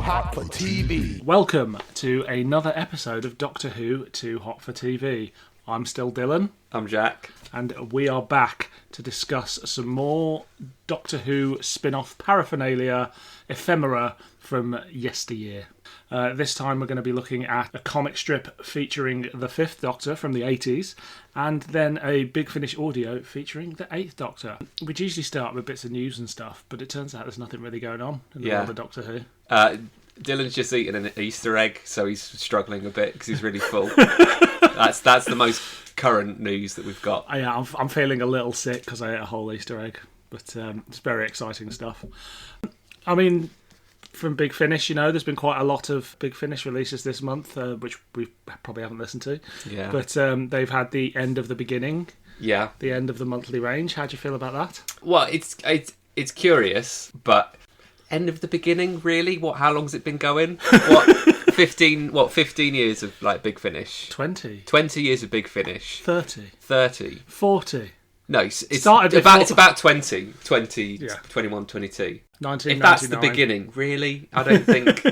hot for TV. Welcome to another episode of Doctor Who Too Hot for TV. I'm still Dylan. I'm Jack. And we are back to discuss some more Doctor Who spin-off paraphernalia, ephemera from yesteryear. This time we're going to be looking at a comic strip featuring the 5th Doctor from the 80s, and then a Big Finish audio featuring the 8th Doctor. We'd usually start with bits of news and stuff, but it turns out there's nothing really going on in the world of Doctor Who. Dylan's just eaten an Easter egg, so he's struggling a bit because he's really full. That's the most current news that we've got. Yeah, I'm feeling a little sick because I ate a whole Easter egg, but it's very exciting stuff. I mean, from Big Finish, you know, there's been quite a lot of Big Finish releases this month, which we probably haven't listened to. Yeah. But they've had the end of the beginning. Yeah. The end of the monthly range. How do you feel about that? Well, it's curious, but end of the beginning, really? How long's it been going? 15 years of like Big Finish? 20 years of Big Finish. 30. 40. No, it's about 20, yeah. 21, 22. 1999. If that's the beginning, really? I don't think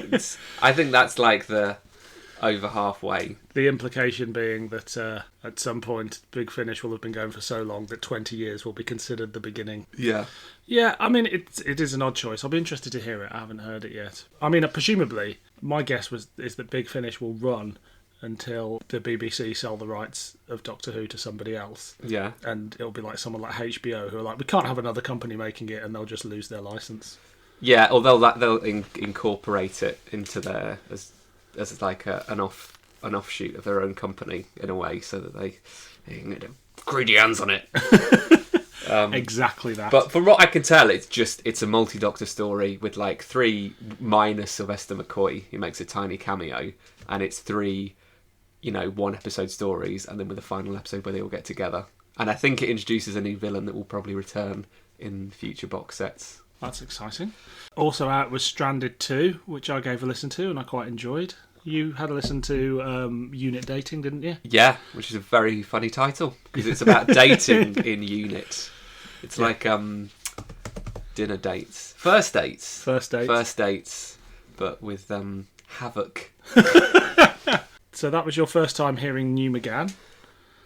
I think that's like the over halfway. The implication being that at some point Big Finish will have been going for so long that 20 years will be considered the beginning. Yeah. Yeah, I mean, it is an odd choice. I'll be interested to hear it. I haven't heard it yet. I mean, presumably, my guess is that Big Finish will run until the BBC sell the rights of Doctor Who to somebody else. Yeah. And it'll be like someone like HBO who are like, we can't have another company making it, and they'll just lose their license. Yeah, or they'll incorporate it into their as like an offshoot of their own company in a way, so that they can get greedy hands on it. Exactly that. But from what I can tell, it's a multi-Doctor story with like 3 minus Sylvester McCoy, who makes a tiny cameo, and it's 3, 1 episode stories, and then with a final episode where they all get together. And I think it introduces a new villain that will probably return in future box sets. That's exciting. Also out was Stranded 2, which I gave a listen to and I quite enjoyed. You had a listen to Unit Dating, didn't you? Yeah, which is a very funny title, because it's about dating in Unit. It's like dinner dates. First dates, but with havoc. So that was your first time hearing New McGann?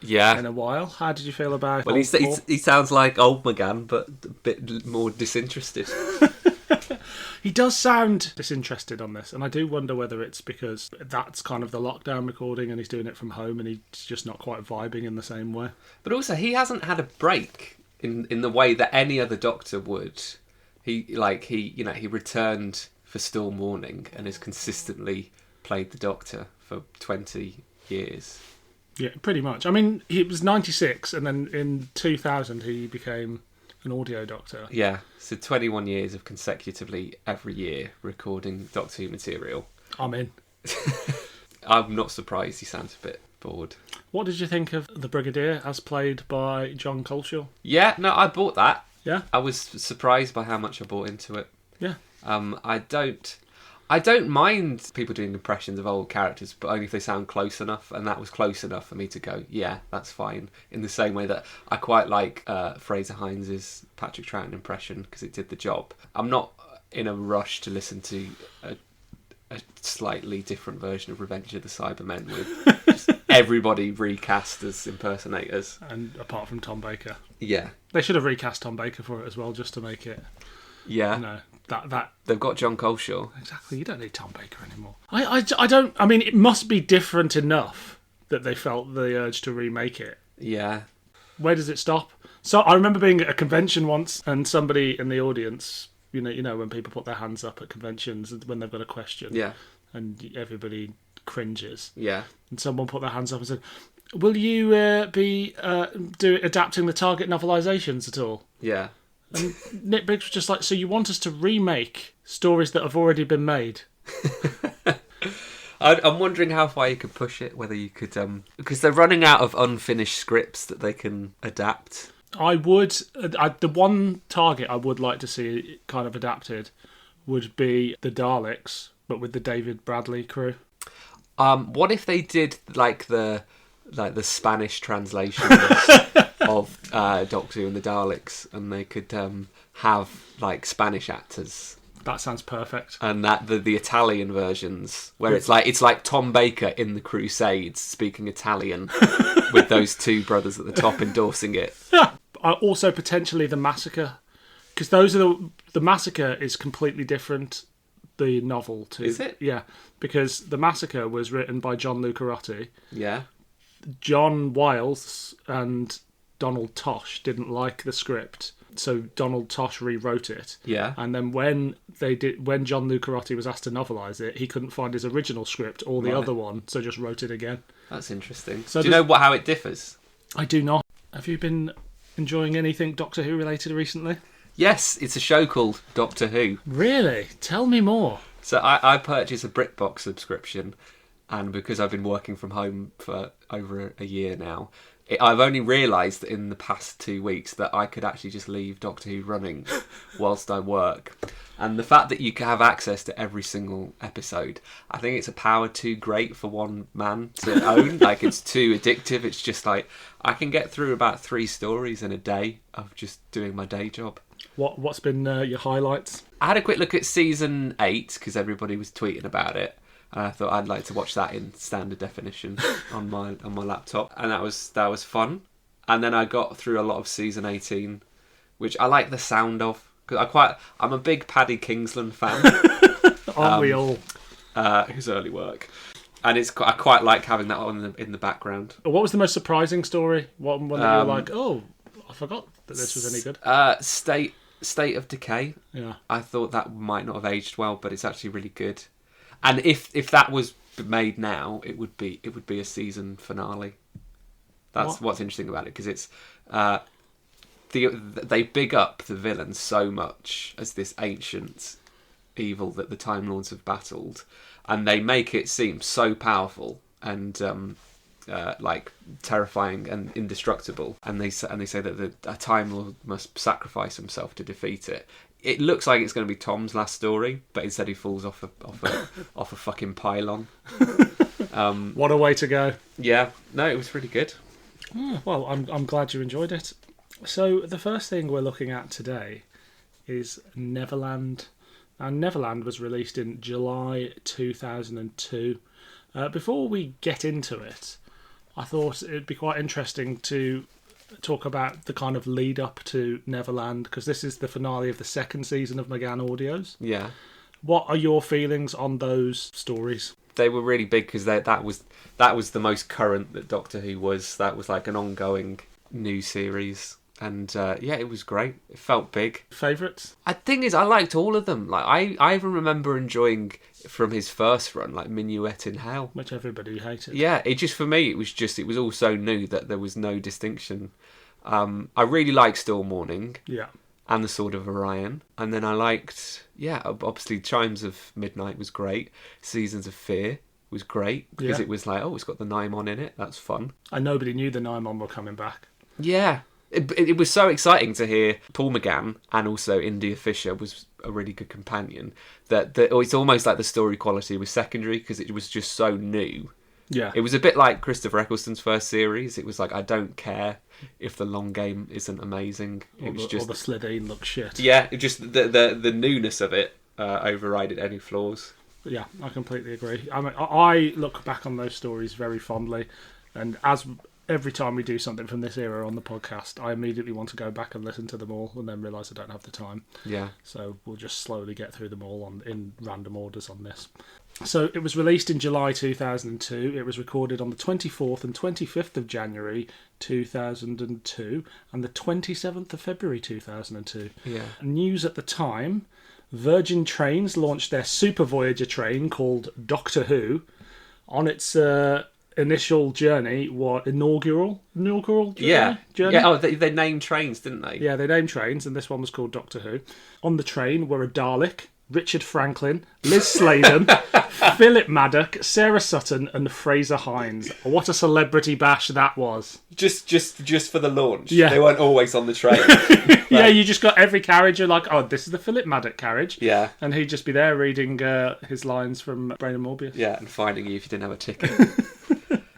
Yeah. In a while. How did you feel about it? Well, he sounds like old McGann, but a bit more disinterested. He does sound disinterested on this, and I do wonder whether it's because that's kind of the lockdown recording and he's doing it from home and he's just not quite vibing in the same way. But also, he hasn't had a break in the way that any other Doctor would. He returned for Still Morning and has consistently played the Doctor for 20 years. Yeah, pretty much. I mean, he was 96, and then in 2000 he became an audio Doctor. Yeah, so 21 years of consecutively every year recording Doctor Who material. I'm in. I'm not surprised he sounds a bit bored. What did you think of the Brigadier as played by John Coleshaw? Yeah, no, I bought that. Yeah? I was surprised by how much I bought into it. Yeah. I don't mind people doing impressions of old characters, but only if they sound close enough, and that was close enough for me to go, yeah, that's fine. In the same way that I quite like Fraser Hines's Patrick Troughton impression, because it did the job. I'm not in a rush to listen to a slightly different version of Revenge of the Cybermen with just everybody recast as impersonators. And apart from Tom Baker. Yeah. They should have recast Tom Baker for it as well, just to make it... Yeah. That they've got John Coleshaw. Exactly. You don't need Tom Baker anymore. I don't. I mean, it must be different enough that they felt the urge to remake it. Yeah. Where does it stop? So I remember being at a convention once, and somebody in the audience, you know, when people put their hands up at conventions when they've got a question. Yeah. And everybody cringes. Yeah. And someone put their hands up and said, "Will you be adapting the Target novelisations at all?" Yeah. And Nick Briggs was just like, so you want us to remake stories that have already been made? I'm wondering how far you could push it, whether you could... because they're running out of unfinished scripts that they can adapt. The one Target I would like to see kind of adapted would be the Daleks, but with the David Bradley crew. What if they did like the Spanish translation of Doctor Who and the Daleks, and they could have like Spanish actors That sounds perfect. And that the Italian versions, where it's like Tom Baker in The Crusades speaking Italian with those two brothers at the top endorsing it. Also, potentially The Massacre, because those are the Massacre is completely different. The novel to Is it? Yeah, because The Massacre was written by John Lucarotti. Yeah. John Wiles and Donald Tosh didn't like the script, so Donald Tosh rewrote it. Yeah. And then when John Lucarotti was asked to novelise it, he couldn't find his original script or the other one, so just wrote it again. That's interesting. So do you know how it differs? I do not. Have you been enjoying anything Doctor Who related recently? Yes, it's a show called Doctor Who. Really? Tell me more. So I purchased a BritBox subscription, and because I've been working from home for over a year now, I've only realised in the past 2 weeks that I could actually just leave Doctor Who running whilst I work. And the fact that you can have access to every single episode, I think it's a power too great for one man to own. Like, it's too addictive. It's just like, I can get through about 3 stories in a day of just doing my day job. What's been your highlights? I had a quick look at season 8 because everybody was tweeting about it, and I thought I'd like to watch that in standard definition on my laptop, and that was fun. And then I got through a lot of season 18, which I like the sound of, because I'm a big Paddy Kingsland fan. Aren't we all? His early work, and I quite like having that on in the background. What was the most surprising story? One that you were like, oh, I forgot that this was any good. State of Decay. Yeah, I thought that might not have aged well, but it's actually really good. And if that was made now, it would be a season finale. That's what's interesting about it, because it's they big up the villain so much as this ancient evil that the Time Lords have battled, and they make it seem so powerful and like terrifying and indestructible. And they say that a Time Lord must sacrifice himself to defeat it. It looks like it's going to be Tom's last story, but instead he falls off a fucking pylon. What a way to go! Yeah, no, it was really good. Well, I'm glad you enjoyed it. So the first thing we're looking at today is Neverland. Now, Neverland was released in July 2002. Before we get into it, I thought it'd be quite interesting to talk about the kind of lead up to Neverland, because this is the finale of the second season of McGann Audios. Yeah. What are your feelings on those stories? They were really big because that was the most current that Doctor Who was. That was like an ongoing new series. And it was great. It felt big. Favourites? The thing is, I liked all of them. Like I even remember enjoying from his first run, like Minuet in Hell, Which everybody hated. Yeah, for me, it was all so new that there was no distinction. I really liked Still Morning. Yeah. And The Sword of Orion. And then I liked, obviously Chimes of Midnight was great. Seasons of Fear was great because it was like, it's got the Naimon in it. That's fun. And nobody knew the Naimon were coming back. Yeah. It was so exciting to hear Paul McGann, and also India Fisher was a really good companion. That it's almost like the story quality was secondary because it was just so new. Yeah. It was a bit like Christopher Eccleston's first series. It was like, I don't care if the long game isn't amazing. Or the Slitheen looks shit. Yeah, it just the newness of it overrided any flaws. Yeah, I completely agree. I mean, I look back on those stories very fondly, and every time we do something from this era on the podcast, I immediately want to go back and listen to them all, and then realise I don't have the time. Yeah. So we'll just slowly get through them all in random orders on this. So it was released in July 2002. It was recorded on the 24th and 25th of January 2002 and the 27th of February 2002. Yeah. News at the time: Virgin Trains launched their Super Voyager train called Doctor Who. On its initial journey, inaugural journey? Yeah. Oh, they named trains, didn't they? Yeah, they named trains, and this one was called Doctor Who. On the train were a Dalek, Richard Franklin, Liz Sladen, Philip Maddock, Sarah Sutton, and Fraser Hines. What a celebrity bash that was! Just for the launch. Yeah. They weren't always on the train. Yeah, you just got every carriage. You're like, this is the Philip Maddock carriage. Yeah. And he'd just be there reading his lines from Brain and Morbius. Yeah, and finding you if you didn't have a ticket.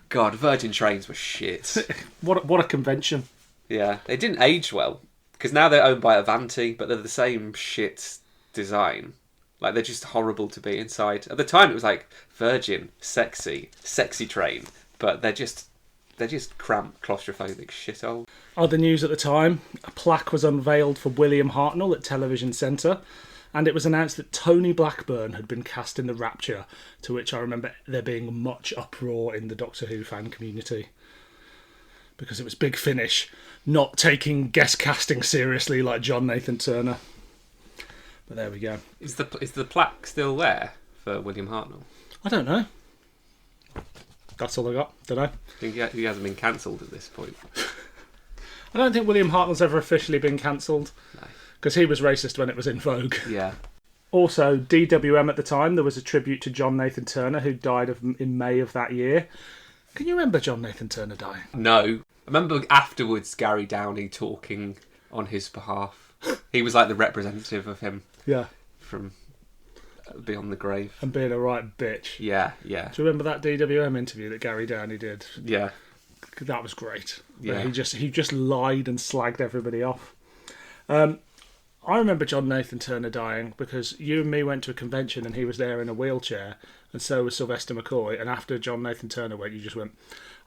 God, Virgin Trains were shit. What a convention. Yeah, they didn't age well because now they're owned by Avanti, but they're the same shit design. Like, they're just horrible to be inside. At the time, it was like virgin, sexy train, but they're just cramped, claustrophobic shithole. Other news at the time, a plaque was unveiled for William Hartnell at Television Centre, and it was announced that Tony Blackburn had been cast in The Rapture, to which I remember there being much uproar in the Doctor Who fan community. Because it was Big Finish, not taking guest casting seriously like John Nathan Turner. But there we go. Is the plaque still there for William Hartnell? I don't know. That's all I got. Don't know. I think he hasn't been cancelled at this point. I don't think William Hartnell's ever officially been cancelled. No. Because he was racist when it was in vogue. Yeah. Also, DWM at the time, there was a tribute to John Nathan Turner, who died in May of that year. Can you remember John Nathan Turner dying? No. I remember afterwards Gary Downey talking on his behalf. He was like the representative of him. Yeah. From beyond the grave. And being a right bitch. Yeah. Do you remember that DWM interview that Gary Downey did? Yeah. That was great. Yeah. He just lied and slagged everybody off. I remember John Nathan Turner dying because you and me went to a convention and he was there in a wheelchair, and so was Sylvester McCoy. And after John Nathan Turner went, you just went,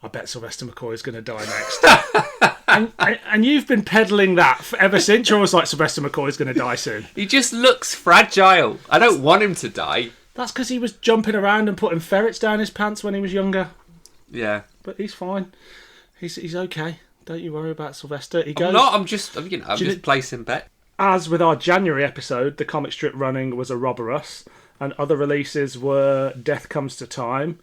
I bet Sylvester McCoy is going to die next. and you've been peddling that ever since. You're always like, Sylvester McCoy is going to die soon. He just looks fragile. I don't want him to die. That's because he was jumping around and putting ferrets down his pants when he was younger. Yeah. But he's fine. He's okay. Don't you worry about Sylvester. He goes. I'm just placing bet. As with our January episode, the comic strip running was a Robber Us, and other releases were Death Comes to Time,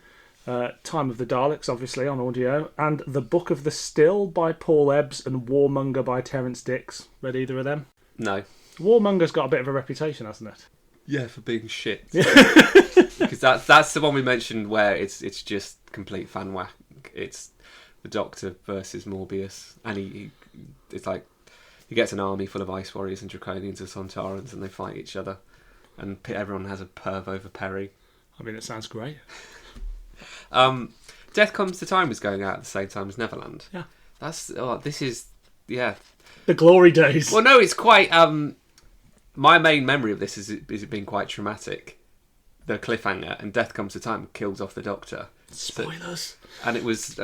Time of the Daleks, obviously, on audio, and The Book of the Still by Paul Ebbs and Warmonger by Terence Dicks. Read either of them? No. Warmonger's got a bit of a reputation, hasn't it? Yeah, for being shit. Because that's the one we mentioned where it's just complete fan whack. It's the Doctor versus Morbius, and it's like he gets an army full of Ice Warriors and Draconians and Sontarans, and they fight each other, and everyone has a perv over Perry. I mean, it sounds great. Death Comes to Time was going out at the same time as Neverland. Yeah. This is the glory days. Well, no, it's quite. My main memory of this is it being quite traumatic. The cliffhanger, and Death Comes to Time kills off the Doctor. Spoilers. And it was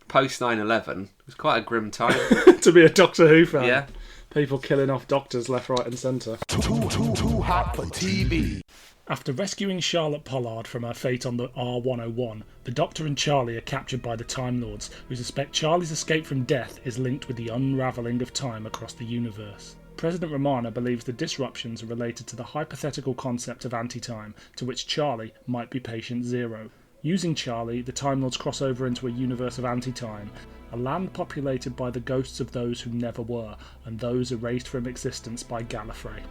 post 9/11. It was quite a grim time to be a Doctor Who fan. Yeah. People killing off doctors left, right, and centre. Too hot for TV. After rescuing Charlotte Pollard from her fate on the R101, the Doctor and Charlie are captured by the Time Lords, who suspect Charlie's escape from death is linked with the unravelling of time across the universe. President Romana believes the disruptions are related to the hypothetical concept of anti-time, to which Charlie might be patient zero. Using Charlie, the Time Lords cross over into a universe of anti-time, a land populated by the ghosts of those who never were, and those erased from existence by Gallifrey.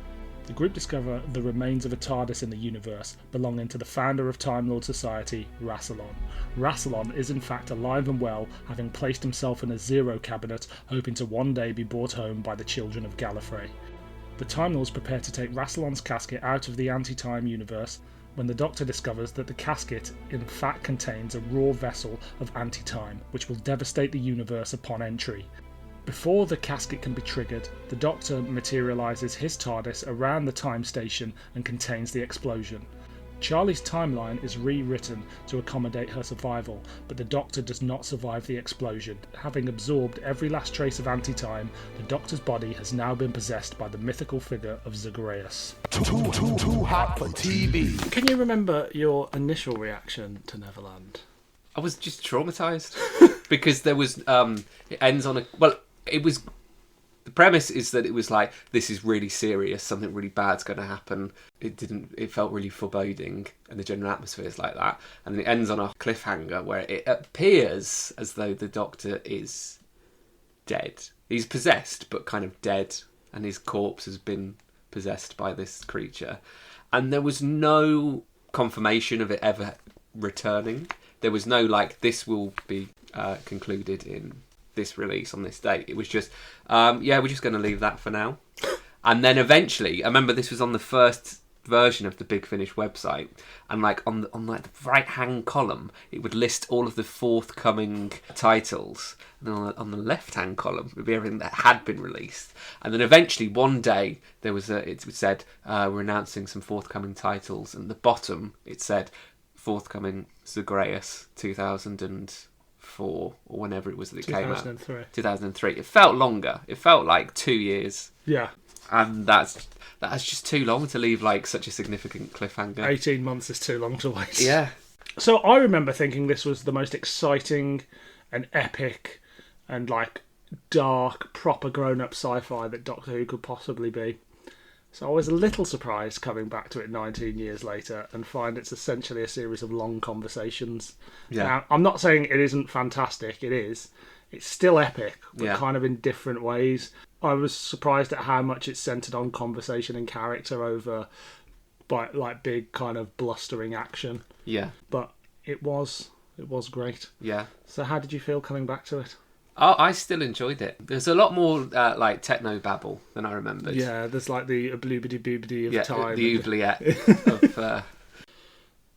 The group discover the remains of a TARDIS in the universe, belonging to the founder of Time Lord Society, Rassilon. Rassilon is in fact alive and well, having placed himself in a Zero cabinet, hoping to one day be brought home by the children of Gallifrey. The Time Lords prepare to take Rassilon's casket out of the anti-time universe, when the Doctor discovers that the casket in fact contains a raw vessel of anti-time, which will devastate the universe upon entry. Before the casket can be triggered, the Doctor materialises his TARDIS around the time station and contains the explosion. Charlie's timeline is rewritten to accommodate her survival, but the Doctor does not survive the explosion. Having absorbed every last trace of anti-time, the Doctor's body has now been possessed by the mythical figure of Zagreus. Too hot for TV. Can you remember your initial reaction to Neverland? I was just traumatised because there was it ends on the premise is that it was like, this is really serious, something really bad's going to happen. It felt really foreboding, and the general atmosphere is like that. And it ends on a cliffhanger where it appears as though the Doctor is dead. He's possessed, but kind of dead, and his corpse has been possessed by this creature. And there was no confirmation of it ever returning. There was no, this will be concluded in this release on this date. It was just, we're just going to leave that for now. And then eventually, I remember this was on the first version of the Big Finish website, and like on like the right hand column it would list all of the forthcoming titles, and then on the left hand column would be everything that had been released. And then eventually one day it said we're announcing some forthcoming titles, and at the bottom it said forthcoming Zagreus 2004 or whenever it was that it came out. 2003. It felt longer. It felt like 2 years. Yeah. And that's just too long to leave like such a significant cliffhanger. 18 months is too long to wait. Yeah. So I remember thinking this was the most exciting and epic and like dark, proper grown-up sci-fi that Doctor Who could possibly be. So I was a little surprised coming back to it 19 years later and find it's essentially a series of long conversations. Yeah. Now, I'm not saying it isn't fantastic, it is. It's still epic, but Yeah. kind of in different ways. I was surprised at how much it's centred on conversation and character over like big kind of blustering action. Yeah. But it was great. Yeah. So how did you feel coming back to it? Oh, I still enjoyed it. There's a lot more like techno babble than I remembered. Yeah, there's like the bloobity boobity of time. The oubliette of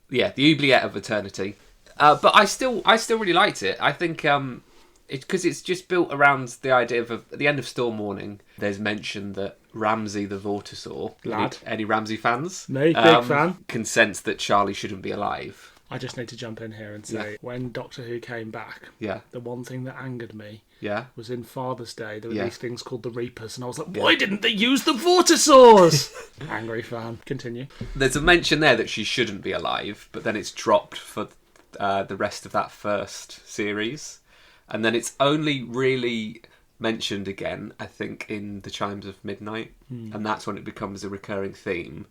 the oubliette of eternity. But I still really liked it. I think because it's just built around the idea of at the end of Storm Warning, there's mention that Ramsay the Vortisaur, Lad. any Ramsay fans? Me, big fan. Can sense that Charlie shouldn't be alive. I just need to jump in here and say, when Doctor Who came back, Yeah. the one thing that angered me Yeah. was in Father's Day, there were Yeah. these things called the Reapers, and I was like, why didn't they use the Vortisaurs? Angry fan. Continue. There's a mention there that she shouldn't be alive, but then it's dropped for the rest of that first series. And then it's only really mentioned again, I think, in The Chimes of Midnight. And that's when it becomes a recurring theme.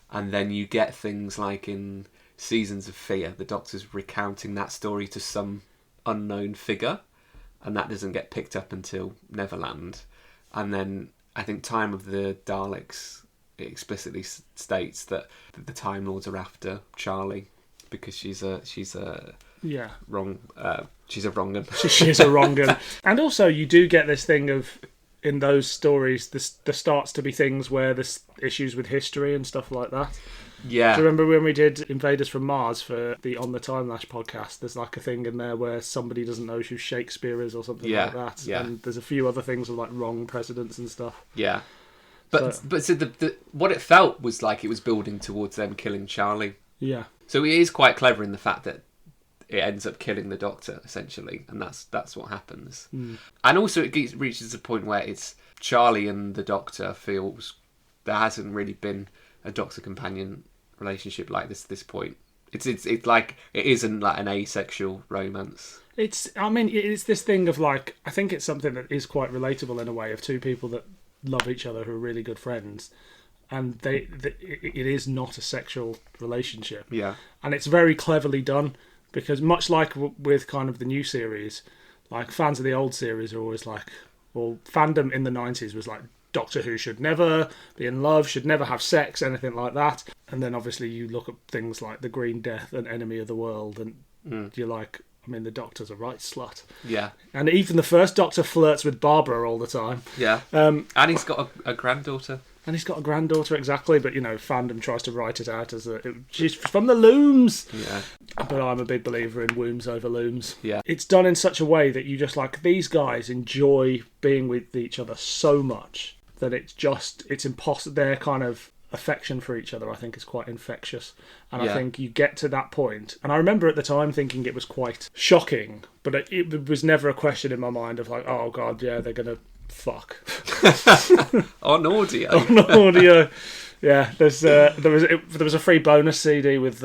And then you get things like in Seasons of Fear, the Doctor's recounting that story to some unknown figure. And that doesn't get picked up until Neverland. And then I think Time of the Daleks, it explicitly states that the Time Lords are after Charlie because she's a wrong. She's a wrong 'un. She's a wrong 'un. And also, you do get this thing of, in those stories, there starts to be things where there's issues with history and stuff like that. Yeah. Do you remember when we did Invaders from Mars for the On the Time Lash podcast? There's like a thing in there where somebody doesn't know who Shakespeare is or something like that. Yeah. And there's a few other things with like wrong presidents and stuff. Yeah. But so the what it felt was like it was building towards them killing Charlie. Yeah. So it is quite clever in the fact that it ends up killing the Doctor, essentially, and that's what happens. And also it reaches a point where it's Charlie and the Doctor feels there hasn't really been a Doctor-companion relationship like this point. It's like it isn't like an asexual romance. It's this thing of like, I think it's something that is quite relatable in a way, of two people that love each other who are really good friends, and it is not a sexual relationship. Yeah. And it's very cleverly done, because much like with kind of the new series, like fans of the old series are always like, well, fandom in the 90s was like, Doctor Who should never be in love, should never have sex, anything like that. And then obviously you look at things like The Green Death and Enemy of the World, and you're like, I mean, the Doctor's a right slut. Yeah. And even the first Doctor flirts with Barbara all the time. Yeah. And he's got a granddaughter. And he's got a granddaughter, exactly, but, fandom tries to write it out as she's from the Looms. Yeah. But I'm a big believer in wombs over looms. Yeah. It's done in such a way that you just like, these guys enjoy being with each other so much that it's impossible. Their kind of affection for each other, I think, is quite infectious. And I think you get to that point. And I remember at the time thinking it was quite shocking, but it was never a question in my mind of like, oh God, yeah, they're going to fuck. On audio. On audio. Yeah, there was a free bonus CD with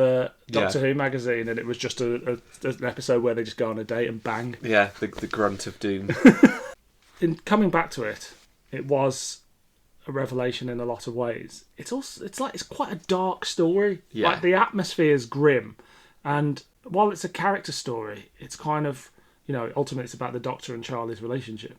Doctor Who magazine, and it was just an episode where they just go on a date and bang. Yeah, the grunt of doom. In coming back to it, it was a revelation in a lot of ways. It's quite a dark story. Yeah. Like, the atmosphere is grim, and while it's a character story, it's kind of, ultimately it's about the Doctor and Charlie's relationship.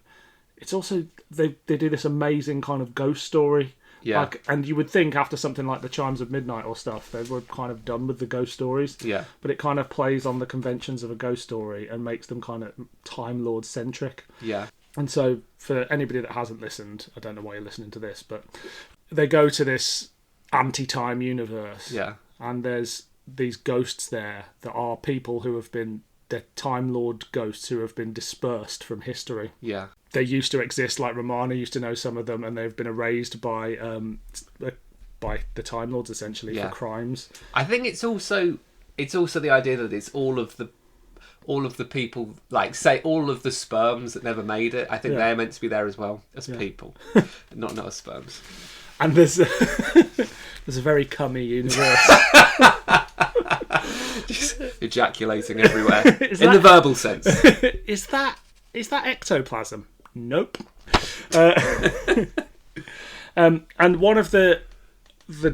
It's also they do this amazing kind of ghost story. Yeah. And you would think after something like The Chimes of Midnight or stuff, they were kind of done with the ghost stories. Yeah. But it kind of plays on the conventions of a ghost story and makes them kind of Time Lord centric. Yeah. And so, for anybody that hasn't listened, I don't know why you're listening to this, but they go to this anti-time universe. Yeah. And there's these ghosts there that are people who have been... They're Time Lord ghosts who have been dispersed from history. Yeah. They used to exist, like Romana used to know some of them, and they've been erased by the Time Lords, essentially, for crimes. I think it's also the idea that it's all of the people, like, say, all of the sperms that never made it. I think they're meant to be there as well as people, not as sperms. And there's there's a very cummy universe. Just ejaculating everywhere in the verbal sense. Is that ectoplasm? Nope. And one of the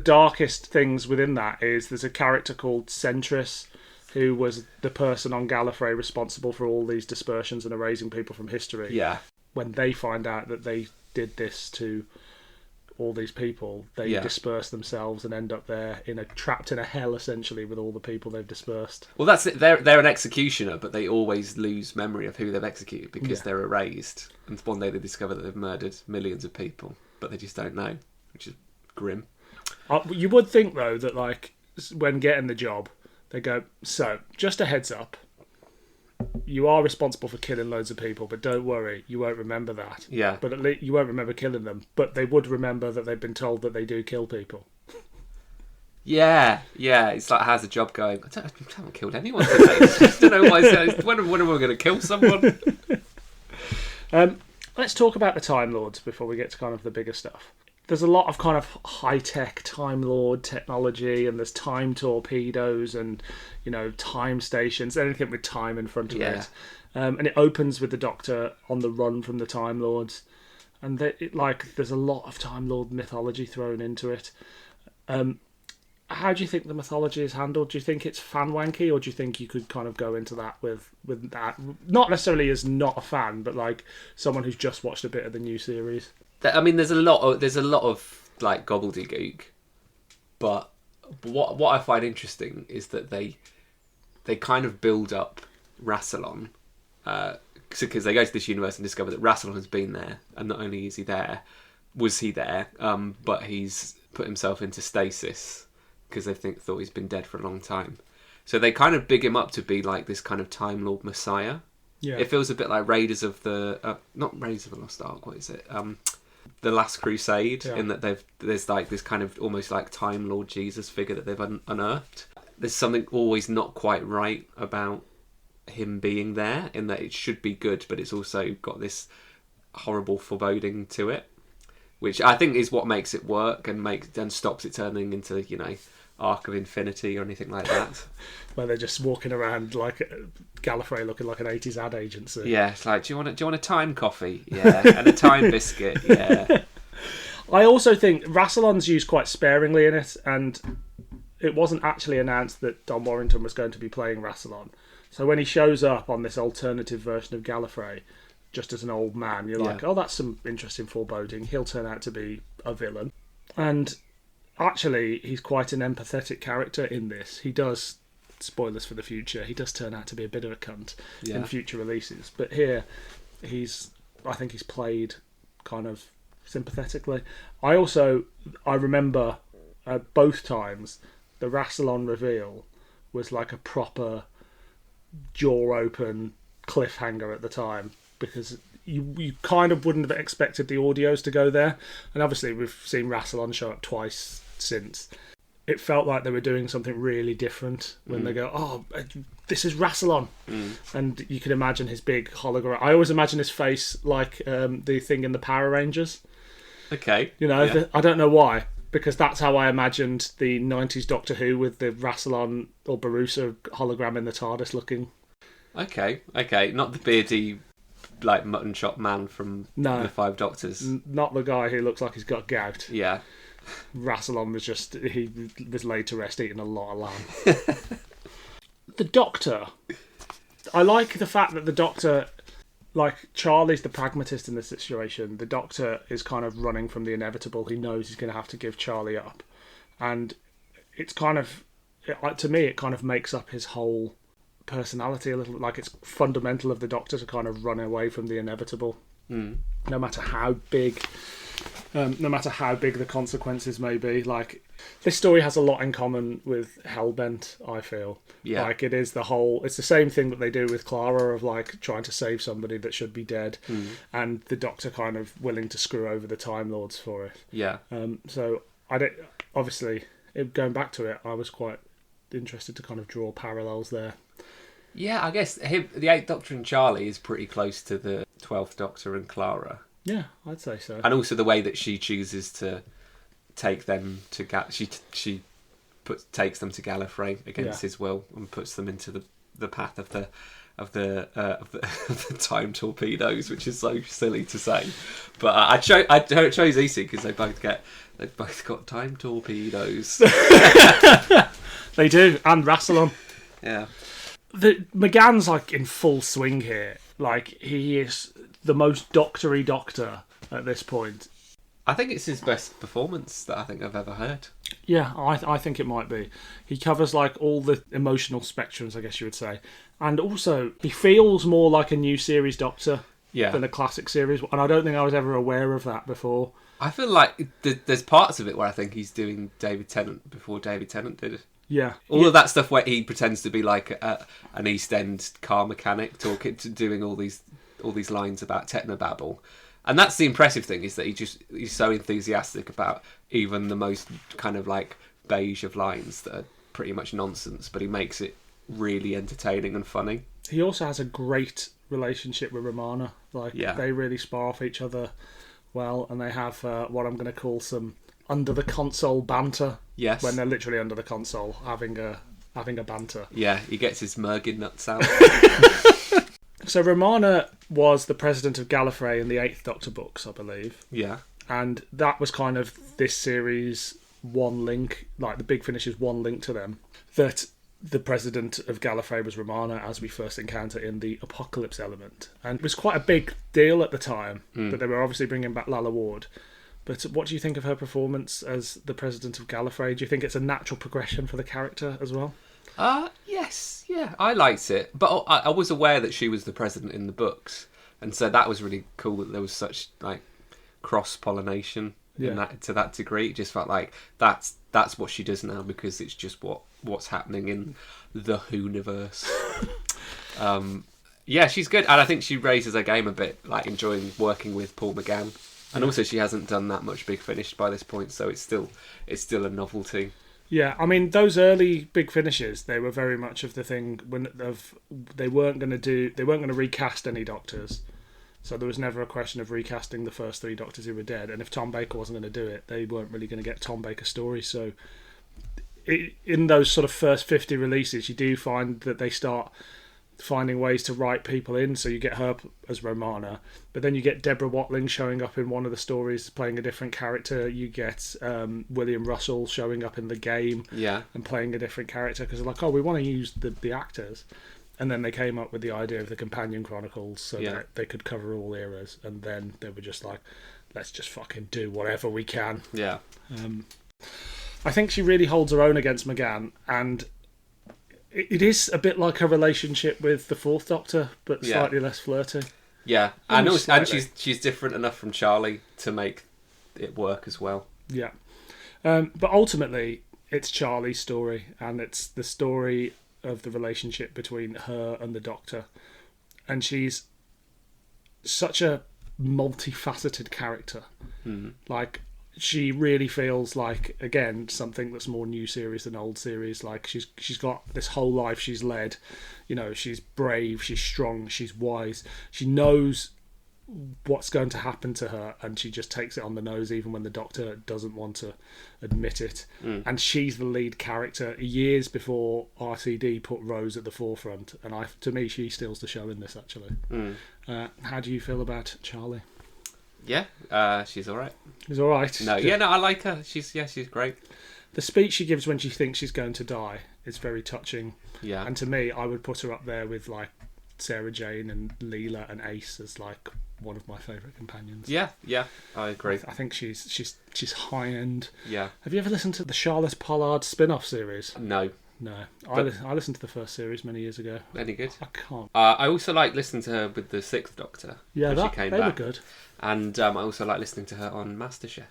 darkest things within that is there's a character called Centris, who was the person on Gallifrey responsible for all these dispersions and erasing people from history. Yeah. When they find out that they did this to all these people, they disperse themselves and end up there trapped in a hell, essentially, with all the people they've dispersed. Well, that's it. They're an executioner, but they always lose memory of who they've executed because they're erased. And one day they discover that they've murdered millions of people, but they just don't know, which is grim. You would think, though, that like when getting the job, they go, so, just a heads up, you are responsible for killing loads of people, but don't worry, you won't remember that. Yeah. But at least you won't remember killing them, but they would remember that they've been told that they do kill people. Yeah. It's like, how's the job going? I haven't killed anyone today. I don't know why. When am I going to kill someone? Let's talk about the Time Lords before we get to kind of the bigger stuff. There's a lot of kind of high-tech Time Lord technology, and there's time torpedoes and, time stations, anything with time in front of it. And it opens with the Doctor on the run from the Time Lords. And there's a lot of Time Lord mythology thrown into it. How do you think the mythology is handled? Do you think it's fan-wanky, or do you think you could kind of go into that with that? Not necessarily as not a fan, but like someone who's just watched a bit of the new series. I mean, there's a lot of like gobbledygook, but what I find interesting is that they kind of build up Rassilon, because they go to this universe and discover that Rassilon has been there, and not only is he there, but he's put himself into stasis because they thought he's been dead for a long time. So they kind of big him up to be like this kind of Time Lord messiah. Yeah, it feels a bit like Raiders of the not Raiders of the Lost Ark. What is it? The Last Crusade, in that there's like this kind of almost like Time Lord Jesus figure that they've unearthed. There's something always not quite right about him being there, in that it should be good, but it's also got this horrible foreboding to it, which I think is what makes it work and stops it turning into Arc of Infinity or anything like that. Where they're just walking around like Gallifrey looking like an 80s ad agency. Yeah, it's like, do you want a time coffee? Yeah, and a time biscuit. Yeah. I also think Rassilon's used quite sparingly in it, and it wasn't actually announced that Don Warrington was going to be playing Rassilon. So when he shows up on this alternative version of Gallifrey, just as an old man, you're like, oh, that's some interesting foreboding. He'll turn out to be a villain. And actually, he's quite an empathetic character in this. He does, spoilers for the future, he does turn out to be a bit of a cunt in future releases. But here, I think he's played kind of sympathetically. I remember both times, the Rassilon reveal was like a proper jaw-open cliffhanger at the time, because you kind of wouldn't have expected the audios to go there. And obviously, we've seen Rassilon show up twice since. It felt like they were doing something really different when they go, oh, this is Rassilon. And you can imagine his big hologram. I always imagine his face like the thing in the Power Rangers. Okay. I don't know why, because that's how I imagined the 90s Doctor Who, with the Rassilon or Barusa hologram in the TARDIS looking. Okay. Not the beardy, like, mutton chop man from the Five Doctors. Not the guy who looks like he's got gout. Yeah. Rassilon he was laid to rest eating a lot of lamb. The Doctor. I like the fact that the Doctor, like, Charlie's the pragmatist in this situation. The Doctor is kind of running from the inevitable. He knows he's going to have to give Charlie up. And it's kind of, to me, it kind of makes up his whole personality a little bit. Like, it's fundamental of the Doctor to kind of run away from the inevitable. No matter how big no matter how big the consequences may be. Like, this story has a lot in common with Hellbent, I feel. Yeah. Like, it's the same thing that they do with Clara, of like trying to save somebody that should be dead, and the Doctor kind of willing to screw over the Time Lords for it. Yeah. So obviously, going back to it, I was quite interested to kind of draw parallels there. Yeah, I guess the Eighth Doctor and Charlie is pretty close to the 12th Doctor and Clara. Yeah, I'd say so. And also the way that she chooses to take them to takes them to Gallifrey against his will and puts them into the path of the time torpedoes, which is so silly to say. But I chose EC because they've both got time torpedoes. They do, and Rassilon. Yeah. McGann's like in full swing here. Like, he is the most doctory Doctor at this point. I think it's his best performance that I think I've ever heard. Yeah, I think it might be. He covers like all the emotional spectrums, I guess you would say. And also, he feels more like a new series Doctor than a classic series. And I don't think I was ever aware of that before. I feel like there's parts of it where I think he's doing David Tennant before David Tennant did it. Yeah. All of that stuff where he pretends to be like an East End car mechanic, doing all these lines about technobabble. And that's the impressive thing, is that he's so enthusiastic about even the most kind of like beige of lines that are pretty much nonsense, but he makes it really entertaining and funny. He also has a great relationship with Romana. Like, they really spar off each other well, and they have what I'm going to call some under the console banter. Yes. When they're literally under the console having a banter. Yeah, he gets his Mergin nuts out. So Romana was the president of Gallifrey in the 8th Doctor books, I believe. Yeah. And that was kind of this series' one link, like the Big Finish's one link to them, that the president of Gallifrey was Romana, as we first encounter in the Apocalypse element. And it was quite a big deal at the time, but they were obviously bringing back Lalla Ward. But what do you think of her performance as the president of Gallifrey? Do you think it's a natural progression for the character as well? Yes, yeah, I liked it. But I was aware that she was the president in the books, and so that was really cool that there was such like cross-pollination in that, to that degree. It just felt like that's what she does now, because it's just what's happening in the Who-niverse. Yeah, she's good, and I think she raises her game a bit, like enjoying working with Paul McGann. And also, she hasn't done that much Big Finish by this point, so it's still a novelty. Yeah, I mean, those early Big Finishes, they were very much of the thing they weren't going to recast any Doctors, so there was never a question of recasting the first 3 Doctors who were dead. And if Tom Baker wasn't going to do it, they weren't really going to get Tom Baker stories. So, in those sort of first 50 releases, you do find that they start finding ways to write people in. So you get her as Romana, but then you get Deborah Watling showing up in one of the stories playing a different character. You get William Russell showing up in The Game and playing a different character, because they're like, oh, we want to use the actors. And then they came up with the idea of the Companion Chronicles, so that they could cover all eras. And then they were just like, let's just fucking do whatever we can. Yeah. I think she really holds her own against McGann, and it is a bit like her relationship with the 4th Doctor, but slightly less flirty. Yeah, and she's different enough from Charlie to make it work as well. Yeah, but ultimately it's Charlie's story, and it's the story of the relationship between her and the Doctor, and she's such a multifaceted character. Like, she really feels like, again, something that's more new series than old series. Like, she's got this whole life she's led. You know, she's brave, she's strong, she's wise. She knows what's going to happen to her, and she just takes it on the nose, even when the Doctor doesn't want to admit it. And she's the lead character years before RTD put Rose at the forefront. And to me, she steals the show in this, actually. How do you feel about Charlie? Yeah, she's all right. She's all right. No, I like her. She's great. The speech she gives when she thinks she's going to die is very touching. Yeah. And to me, I would put her up there with like Sarah Jane and Leela and Ace as like one of my favourite companions. Yeah, I agree. I think she's high end. Yeah. Have you ever listened to the Charlotte Pollard spin-off series? No. No, I listened to the first series many years ago. Any good? I can't. I also like listening to her with the Sixth Doctor. Yeah, when she came they back. were good. And I also like listening to her on MasterChef.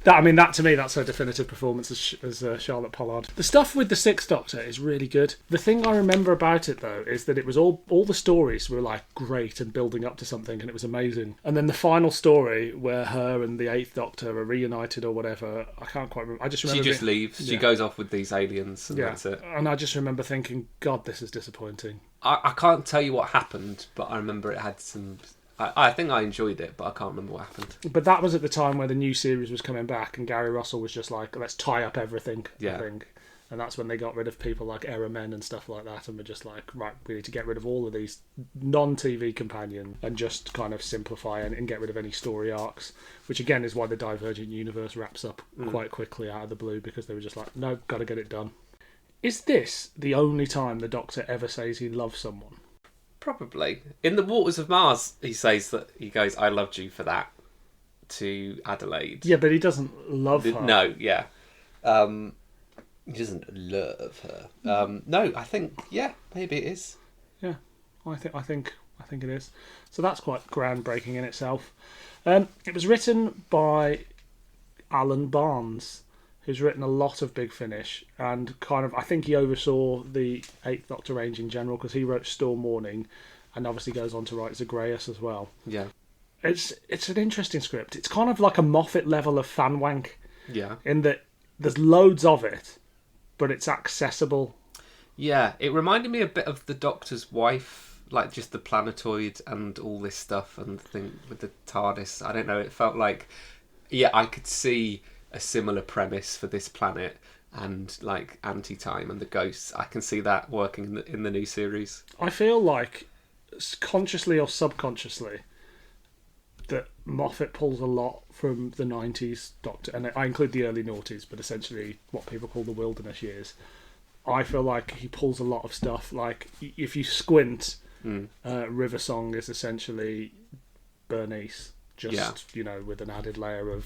That to me, that's her definitive performance as Charlotte Pollard. The stuff with the Sixth Doctor is really good. The thing I remember about it though is that it was all the stories were like great and building up to something, and it was amazing. And then the final story where her and the Eighth Doctor are reunited or whatever, I can't quite remember. I just remember She just leaves. Yeah. She goes off with these aliens, and that's it. And I just remember thinking, God, this is disappointing. I can't tell you what happened, but I remember it had some. I think I enjoyed it, but I can't remember what happened. But that was at the time where the new series was coming back, and Gary Russell was just like, let's tie up everything, I think. And that's when they got rid of people like Error Men and stuff like that, and were just like, right, we need to get rid of all of these non-TV companions and just kind of simplify and get rid of any story arcs, which again is why the Divergent Universe wraps up quite quickly out of the blue, because they were just like, no, got to get it done. Is this the only time the Doctor ever says he loves someone? Probably. In The Waters of Mars, he goes, I loved you for that, to Adelaide. Yeah, but he doesn't love her. No, yeah. He doesn't love her. No, I think, maybe it is. Yeah, I think it is. So that's quite groundbreaking in itself. It was written by Alan Barnes, who's written a lot of Big Finish, and kind of, I think he oversaw the Eighth Doctor range in general, because he wrote Storm Warning, and obviously goes on to write Zagreus as well. Yeah. It's an interesting script. It's kind of like a Moffat level of fan wank. Yeah. In that there's loads of it, but it's accessible. Yeah, it reminded me a bit of The Doctor's Wife, like just the planetoid and all this stuff, and the thing with the TARDIS. I don't know, it felt like, I could see a similar premise for this planet and like anti-time and the ghosts. I can see that working in the new series. I feel like, consciously or subconsciously, that Moffat pulls a lot from the 90s Doctor, and I include the early noughties, but essentially what people call the wilderness years. I feel like he pulls a lot of stuff. Like, if you squint, River Song is essentially Bernice, just, with an added layer of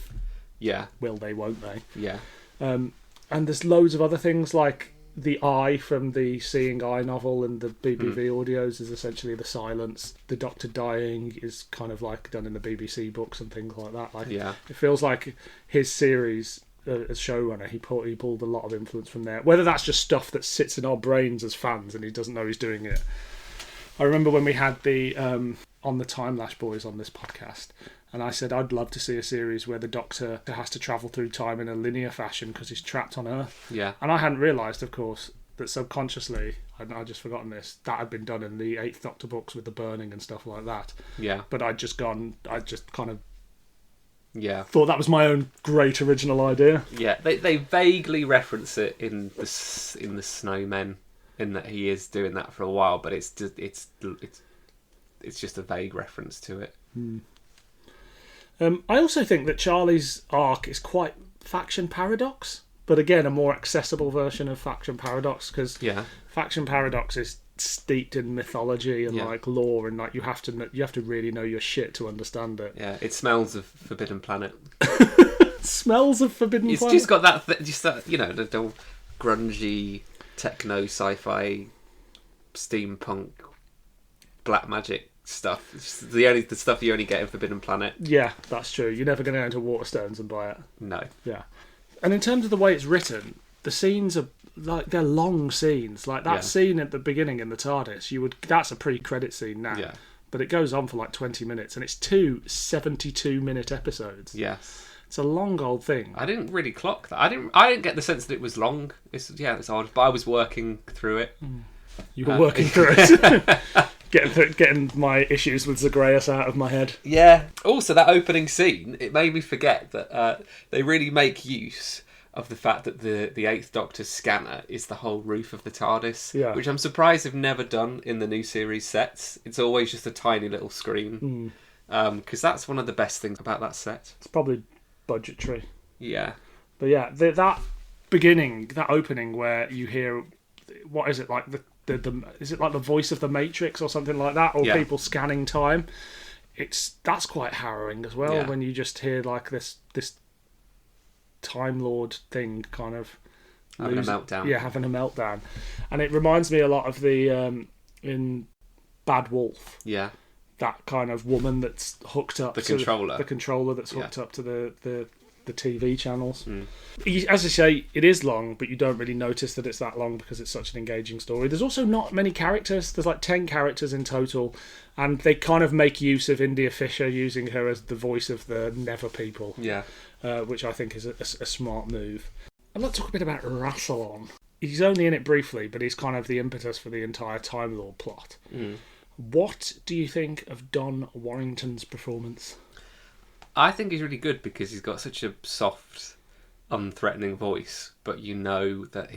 will they, won't they? Yeah. And there's loads of other things, like the Eye from the Seeing Eye novel and the BBV audios is essentially the silence. The Doctor dying is kind of like done in the BBC books and things like that. Like, it feels like his series as showrunner, he pulled a lot of influence from there. Whether that's just stuff that sits in our brains as fans and he doesn't know he's doing it. I remember when we had the On the Time Lash Boys on this podcast, and I said I'd love to see a series where the Doctor has to travel through time in a linear fashion because he's trapped on Earth. Yeah. And I hadn't realised, of course, that subconsciously, I'd just forgotten this, that had been done in the Eighth Doctor books with the burning and stuff like that. Yeah. But I'd just kind of thought that was my own great original idea. Yeah, they vaguely reference it in the Snowmen, in that he is doing that for a while, but it's just a vague reference to it. I also think that Charlie's arc is quite Faction Paradox, but again a more accessible version of Faction Paradox, because Faction Paradox is steeped in mythology and like lore, and like you have to really know your shit to understand it. Yeah, it smells of Forbidden Planet. Smells of Forbidden Planet. It's just got that, the grungy techno sci-fi steampunk black magic stuff. It's the stuff you only get in Forbidden Planet. Yeah, that's true. You're never going to go into Waterstones and buy it. No. Yeah. And in terms of the way it's written, the scenes are like, they're long scenes. Like that scene at the beginning in the TARDIS, that's a pre-credit scene now. Yeah. But it goes on for like 20 minutes, and it's 2 72-minute episodes. Yes. It's a long old thing. I didn't really clock that. I didn't get the sense that it was long. It's odd, but I was working through it. You were working through it. Getting my issues with Zagreus out of my head. Yeah. Also, that opening scene, it made me forget that they really make use of the fact that the Eighth Doctor's scanner is the whole roof of the TARDIS, which I'm surprised they've never done in the new series sets. It's always just a tiny little screen, because that's one of the best things about that set. It's probably budgetary. Yeah. But yeah, that beginning, that opening where you hear, what is it, like is it like the voice of the Matrix or something like that, or people scanning time? That's quite harrowing as well, when you just hear like this Time Lord thing kind of Having a meltdown. Yeah, having a meltdown. And it reminds me a lot of the in Bad Wolf. Yeah. That kind of woman that's hooked up The to controller. the controller that's hooked up to the TV channels. Mm. As I say, it is long, but you don't really notice that it's that long because it's such an engaging story. There's also not many characters. There's like 10 characters in total, and they kind of make use of India Fisher, using her as the voice of the Never people, which I think is a smart move. I'd like to talk a bit about Rassilon. He's only in it briefly, but he's kind of the impetus for the entire Time Lord plot. Mm. What do you think of Don Warrington's performance? I think he's really good because he's got such a soft, unthreatening voice, but you know that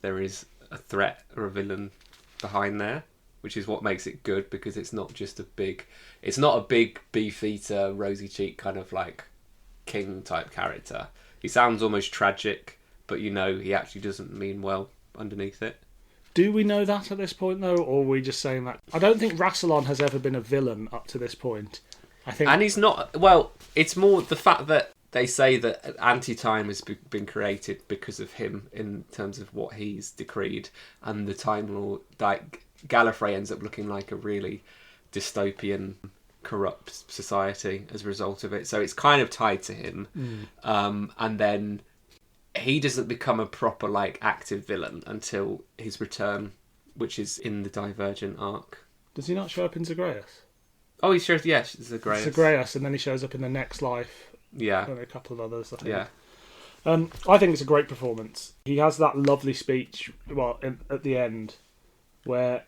there is a threat or a villain behind there, which is what makes it good, because it's not a big beef-eater, rosy-cheek kind of like king type character. He sounds almost tragic, but you know he actually doesn't mean well underneath it. Do we know that at this point, though, or are we just saying that? I don't think Rassilon has ever been a villain up to this point. I think, and he's not. Well, it's more the fact that they say that anti-time has been created because of him in terms of what he's decreed, and the Time Lord, like Gallifrey, ends up looking like a really dystopian, corrupt society as a result of it. So it's kind of tied to him, and then he doesn't become a proper like active villain until his return, which is in the Divergent arc. Does he not show up in Zagreus? Oh, he shows. Yes, Zagreus. Zagreus, and then he shows up in the Next Life. Yeah, And a couple of others, I think. Yeah. I think it's a great performance. He has that lovely speech, at the end, where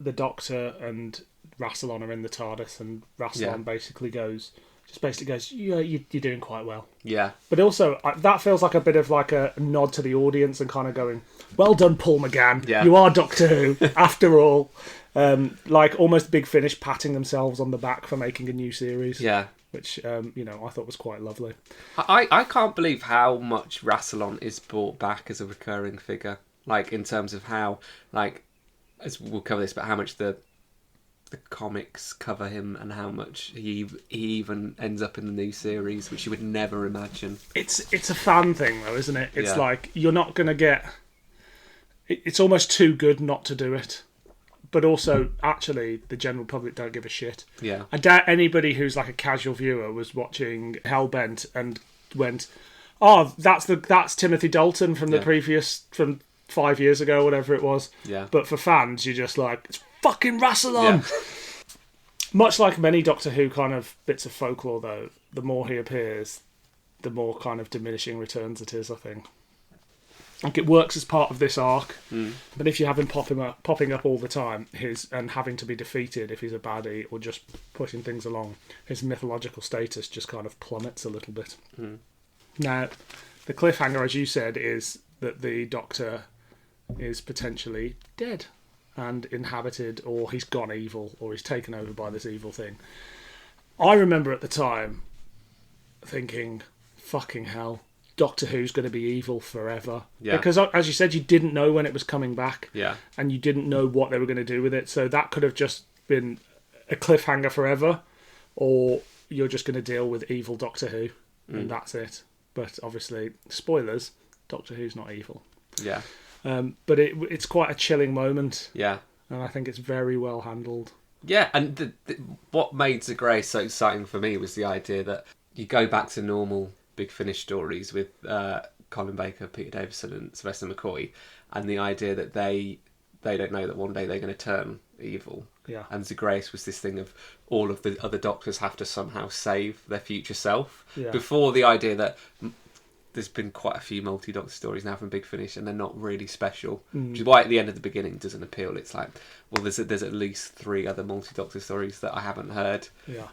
the Doctor and Rassilon are in the TARDIS, and Rassilon basically goes, yeah, you're doing quite well. Yeah. But also, that feels like a bit of like a nod to the audience and kind of going, well done, Paul McGann. Yeah. You are Doctor Who, after all. Like almost Big Finish patting themselves on the back for making a new series. Yeah. Which, I thought was quite lovely. I can't believe how much Rassilon is brought back as a recurring figure. Like, in terms of how, like, as we'll cover this, but how much the comics cover him and how much he even ends up in the new series, which you would never imagine. It's a fan thing, though, isn't it? It's Yeah. like, you're not going to get... It's almost too good not to do it. But also, actually, the general public don't give a shit. Yeah. I doubt anybody who's like a casual viewer was watching Hellbent and went, "Oh, that's Timothy Dalton from the from 5 years ago, whatever it was." Yeah. But for fans, you're just like, "It's fucking Rassilon." Yeah. Much like many Doctor Who kind of bits of folklore, though, the more he appears, the more kind of diminishing returns it is, I think. Like, it works as part of this arc, but if you have him popping up all the time, and having to be defeated if he's a baddie or just pushing things along, his mythological status just kind of plummets a little bit. Now, the cliffhanger, as you said, is that the Doctor is potentially dead and inhabited, or he's gone evil, or he's taken over by this evil thing. I remember at the time thinking, fucking hell, Doctor Who's going to be evil forever. Yeah. Because, as you said, you didn't know when it was coming back. Yeah. And you didn't know what they were going to do with it. So that could have just been a cliffhanger forever, or you're just going to deal with evil Doctor Who, and that's it. But obviously, spoilers, Doctor Who's not evil. Yeah. But it's quite a chilling moment. Yeah. And I think it's very well handled. Yeah, and what made Zagreus so exciting for me was the idea that you go back to normal Big Finish stories with Colin Baker, Peter Davison and Sylvester McCoy, and the idea that they don't know that one day they're going to turn evil. Yeah. And Zagreus was this thing of all of the other Doctors have to somehow save their future self. Yeah. Before the idea that there's been quite a few multi-Doctor stories now from Big Finish and they're not really special, which is why at the end of the beginning it doesn't appeal. It's like, well, there's at least 3 other multi-Doctor stories that I haven't heard. Yeah.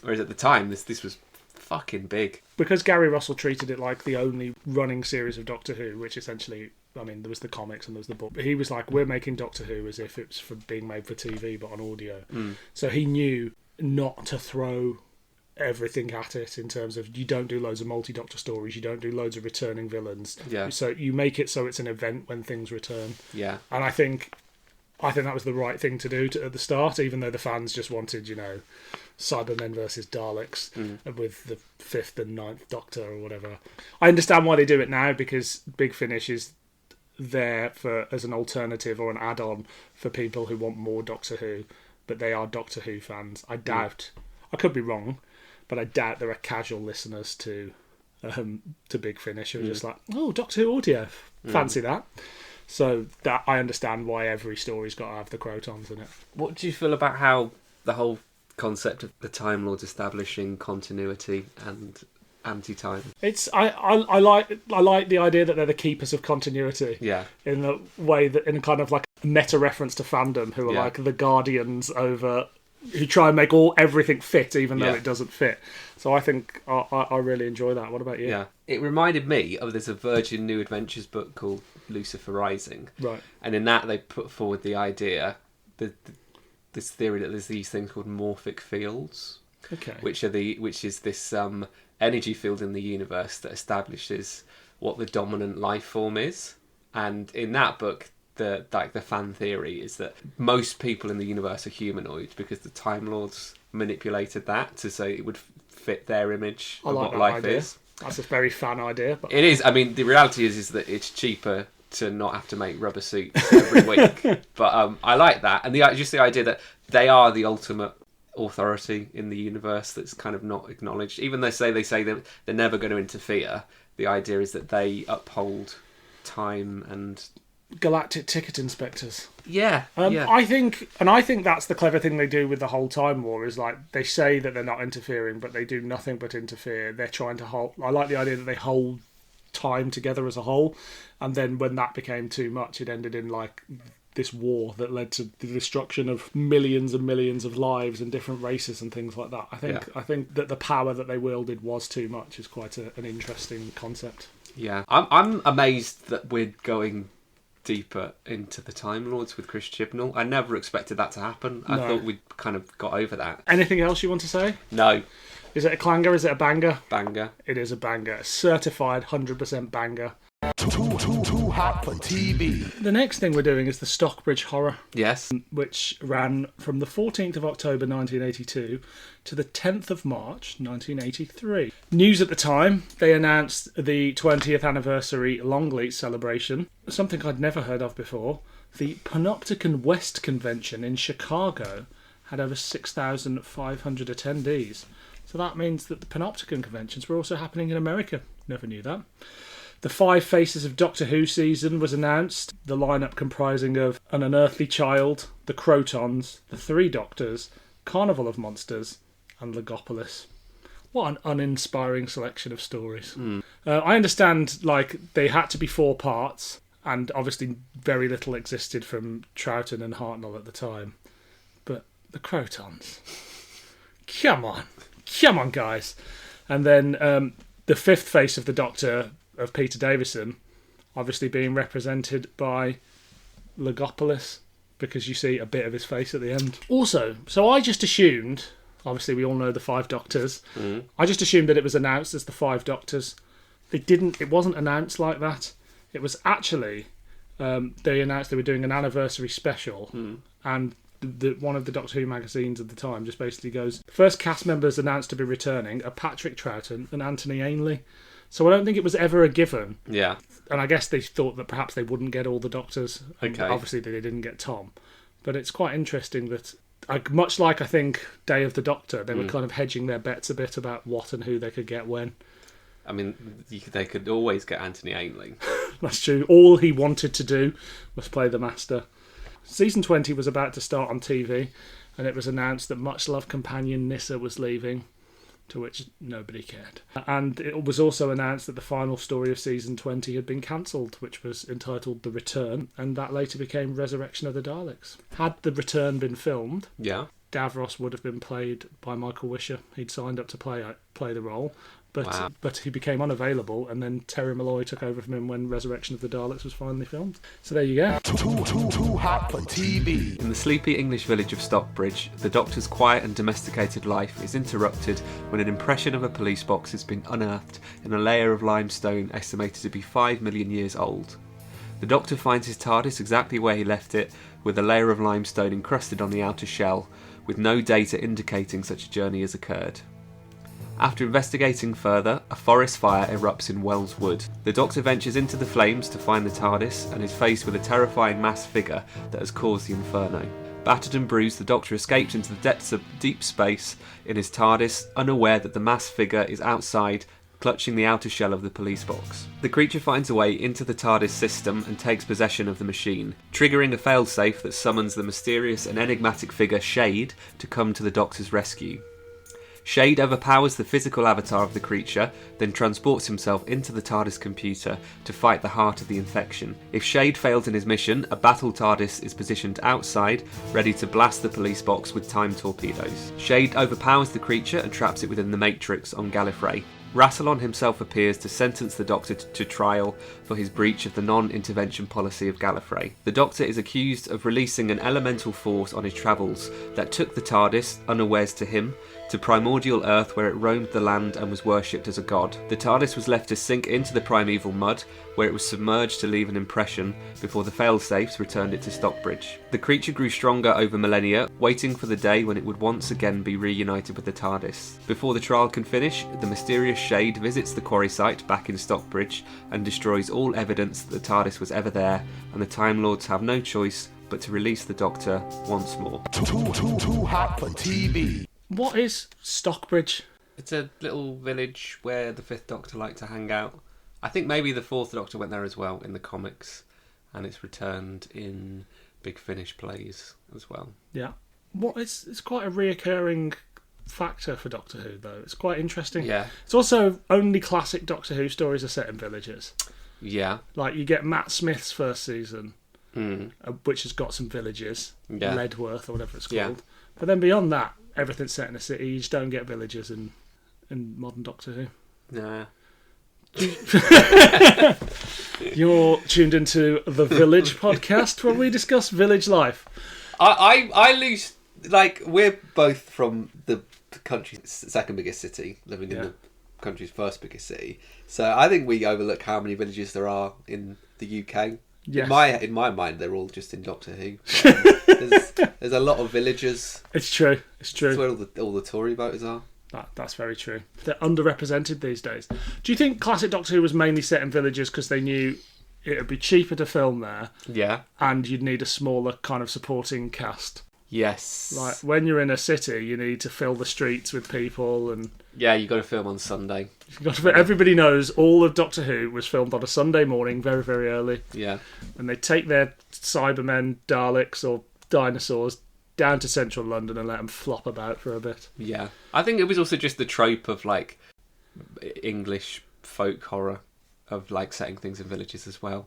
Whereas at the time, this was fucking big. Because Gary Russell treated it like the only running series of Doctor Who, which essentially, I mean, there was the comics and there was the book, but he was like, we're making Doctor Who as if it's for being made for TV but on audio. So he knew not to throw everything at it in terms of, you don't do loads of multi-Doctor stories, you don't do loads of returning villains. Yeah. So you make it so it's an event when things return. Yeah. And I think that was the right thing to do at the start, even though the fans just wanted, Cybermen versus Daleks with the 5th and 9th Doctor or whatever. I understand why they do it now, because Big Finish is there as an alternative or an add-on for people who want more Doctor Who, but they are Doctor Who fans. I doubt, I could be wrong, but I doubt there are casual listeners to Big Finish who are just like, oh, Doctor Who audio, fancy that. So that I understand why every story's got to have the Crotons in it. What do you feel about how the whole concept of the Time Lords establishing continuity and anti-time? I like the idea that they're the keepers of continuity. Yeah. In the way that, in kind of like a meta reference to fandom, who are like the guardians over, who try and make everything fit even though it doesn't fit. So I think I really enjoy that. What about you? Yeah. It reminded me of, there's a Virgin New Adventures book called Lucifer Rising. Right. And in that they put forward the idea, this theory that there's these things called morphic fields. Okay. Which is this energy field in the universe that establishes what the dominant life form is. And in that book, the fan theory is that most people in the universe are humanoid, because the Time Lords manipulated that to say it would fit their image of what life is. That's a very fan idea. But... It is. I mean, the reality is that it's cheaper to not have to make rubber suits every week. But I like that. And just the idea that they are the ultimate authority in the universe that's kind of not acknowledged. Even though they say that they're never going to interfere, the idea is that they uphold time and... Galactic ticket inspectors. Yeah. I think that's the clever thing they do with the whole Time War, is like they say that they're not interfering, but they do nothing but interfere. They're trying to hold... I like the idea that they hold time together as a whole, and then when that became too much, it ended in like this war that led to the destruction of millions and millions of lives and different races and things like that. I think that the power that they wielded was too much is quite an interesting concept. Yeah. I'm amazed that we're going deeper into the Time Lords with Chris Chibnall. I never expected that to happen. I thought we'd kind of got over that. Anything else you want to say? No. Is it a clanger? Is it a banger? Banger. It is a banger. A certified 100% banger. Too hot for TV. The next thing we're doing is the Stockbridge Horror. Yes. Which ran from the 14th of October 1982 to the 10th of March 1983. News at the time, they announced the 20th anniversary Longleat celebration, something I'd never heard of before. The Panopticon West Convention in Chicago had over 6,500 attendees. So that means that the Panopticon conventions were also happening in America. Never knew that. The 5 Faces of Doctor Who season was announced, the lineup comprising of An Unearthly Child, The Crotons, The 3 Doctors, Carnival of Monsters, and Legopolis. What an uninspiring selection of stories. I understand, they had to be 4 parts, and obviously very little existed from Troughton and Hartnell at the time. But The Crotons. Come on, guys. And then the 5th Face of the Doctor, of Peter Davison, obviously being represented by Legopolis, because you see a bit of his face at the end. Also, so I just assumed, obviously we all know the 5 Doctors, I just assumed that it was announced as the 5 Doctors. It wasn't announced like that. It was actually, they announced they were doing an anniversary special, and one of the Doctor Who magazines at the time just basically goes, first cast members announced to be returning are Patrick Troughton and Anthony Ainley. So I don't think it was ever a given. Yeah. And I guess they thought that perhaps they wouldn't get all the Doctors. Okay. Obviously they didn't get Tom. But it's quite interesting that, much like I think Day of the Doctor, they were kind of hedging their bets a bit about what and who they could get when. I mean, they could always get Anthony Ainley. That's true. All he wanted to do was play the Master. Season 20 was about to start on TV, and it was announced that much-loved companion Nyssa was leaving, to which nobody cared. And it was also announced that the final story of season 20 had been cancelled, which was entitled The Return, and that later became Resurrection of the Daleks. Had The Return been filmed, Davros would have been played by Michael Wisher. He'd signed up to play the role, but he became unavailable, and then Terry Malloy took over from him when Resurrection of the Daleks was finally filmed. So there you go. Too hot for TV. In the sleepy English village of Stockbridge, the Doctor's quiet and domesticated life is interrupted when an impression of a police box has been unearthed in a layer of limestone estimated to be 5 million years old. The Doctor finds his TARDIS exactly where he left it, with a layer of limestone encrusted on the outer shell, with no data indicating such a journey has occurred. After investigating further, a forest fire erupts in Wells Wood. The Doctor ventures into the flames to find the TARDIS and is faced with a terrifying masked figure that has caused the inferno. Battered and bruised, the Doctor escapes into the depths of deep space in his TARDIS, unaware that the masked figure is outside, clutching the outer shell of the police box. The creature finds a way into the TARDIS system and takes possession of the machine, triggering a failsafe that summons the mysterious and enigmatic figure Shade to come to the Doctor's rescue. Shade overpowers the physical avatar of the creature, then transports himself into the TARDIS computer to fight the heart of the infection. If Shade fails in his mission, a battle TARDIS is positioned outside, ready to blast the police box with time torpedoes. Shade overpowers the creature and traps it within the Matrix on Gallifrey. Rassilon himself appears to sentence the Doctor to trial for his breach of the non-intervention policy of Gallifrey. The Doctor is accused of releasing an elemental force on his travels that took the TARDIS, unawares to him, to primordial Earth where it roamed the land and was worshipped as a god. The TARDIS was left to sink into the primeval mud, where it was submerged to leave an impression before the failsafes returned it to Stockbridge. The creature grew stronger over millennia, waiting for the day when it would once again be reunited with the TARDIS. Before the trial can finish, the mysterious Shade visits the quarry site back in Stockbridge and destroys all evidence that the TARDIS was ever there, and the Time Lords have no choice but to release the Doctor once more. Too hot for TV. What is Stockbridge? It's a little village where the Fifth Doctor liked to hang out. I think maybe the Fourth Doctor went there as well in the comics, and it's returned in Big Finish plays as well. Yeah. It's quite a reoccurring factor for Doctor Who, though. It's quite interesting. Yeah. It's also only classic Doctor Who stories are set in villages. Yeah. Like, you get Matt Smith's first season, which has got some villages, Yeah. Ledworth or whatever it's called. Yeah. But then beyond that, everything's set in a city. You just don't get villages in modern Doctor Who. Nah. You're tuned into the Village podcast, where we discuss village life. I lose, like, we're both from the country's second biggest city, living in the country's first biggest city. So I think we overlook how many villages there are in the UK. Yes. In my mind, they're all just in Doctor Who. There's a lot of villages. It's true. It's where all the Tory voters are. That's very true. They're underrepresented these days. Do you think classic Doctor Who was mainly set in villages because they knew it would be cheaper to film there? Yeah. And you'd need a smaller kind of supporting cast? Yes. Like, when you're in a city, you need to fill the streets with people and... Yeah, you've got to film on Sunday. Everybody knows all of Doctor Who was filmed on a Sunday morning, very, very early. Yeah. And they take their Cybermen, Daleks or dinosaurs down to central London and let them flop about for a bit. Yeah. I think it was also just the trope of, like, English folk horror of, like, setting things in villages as well.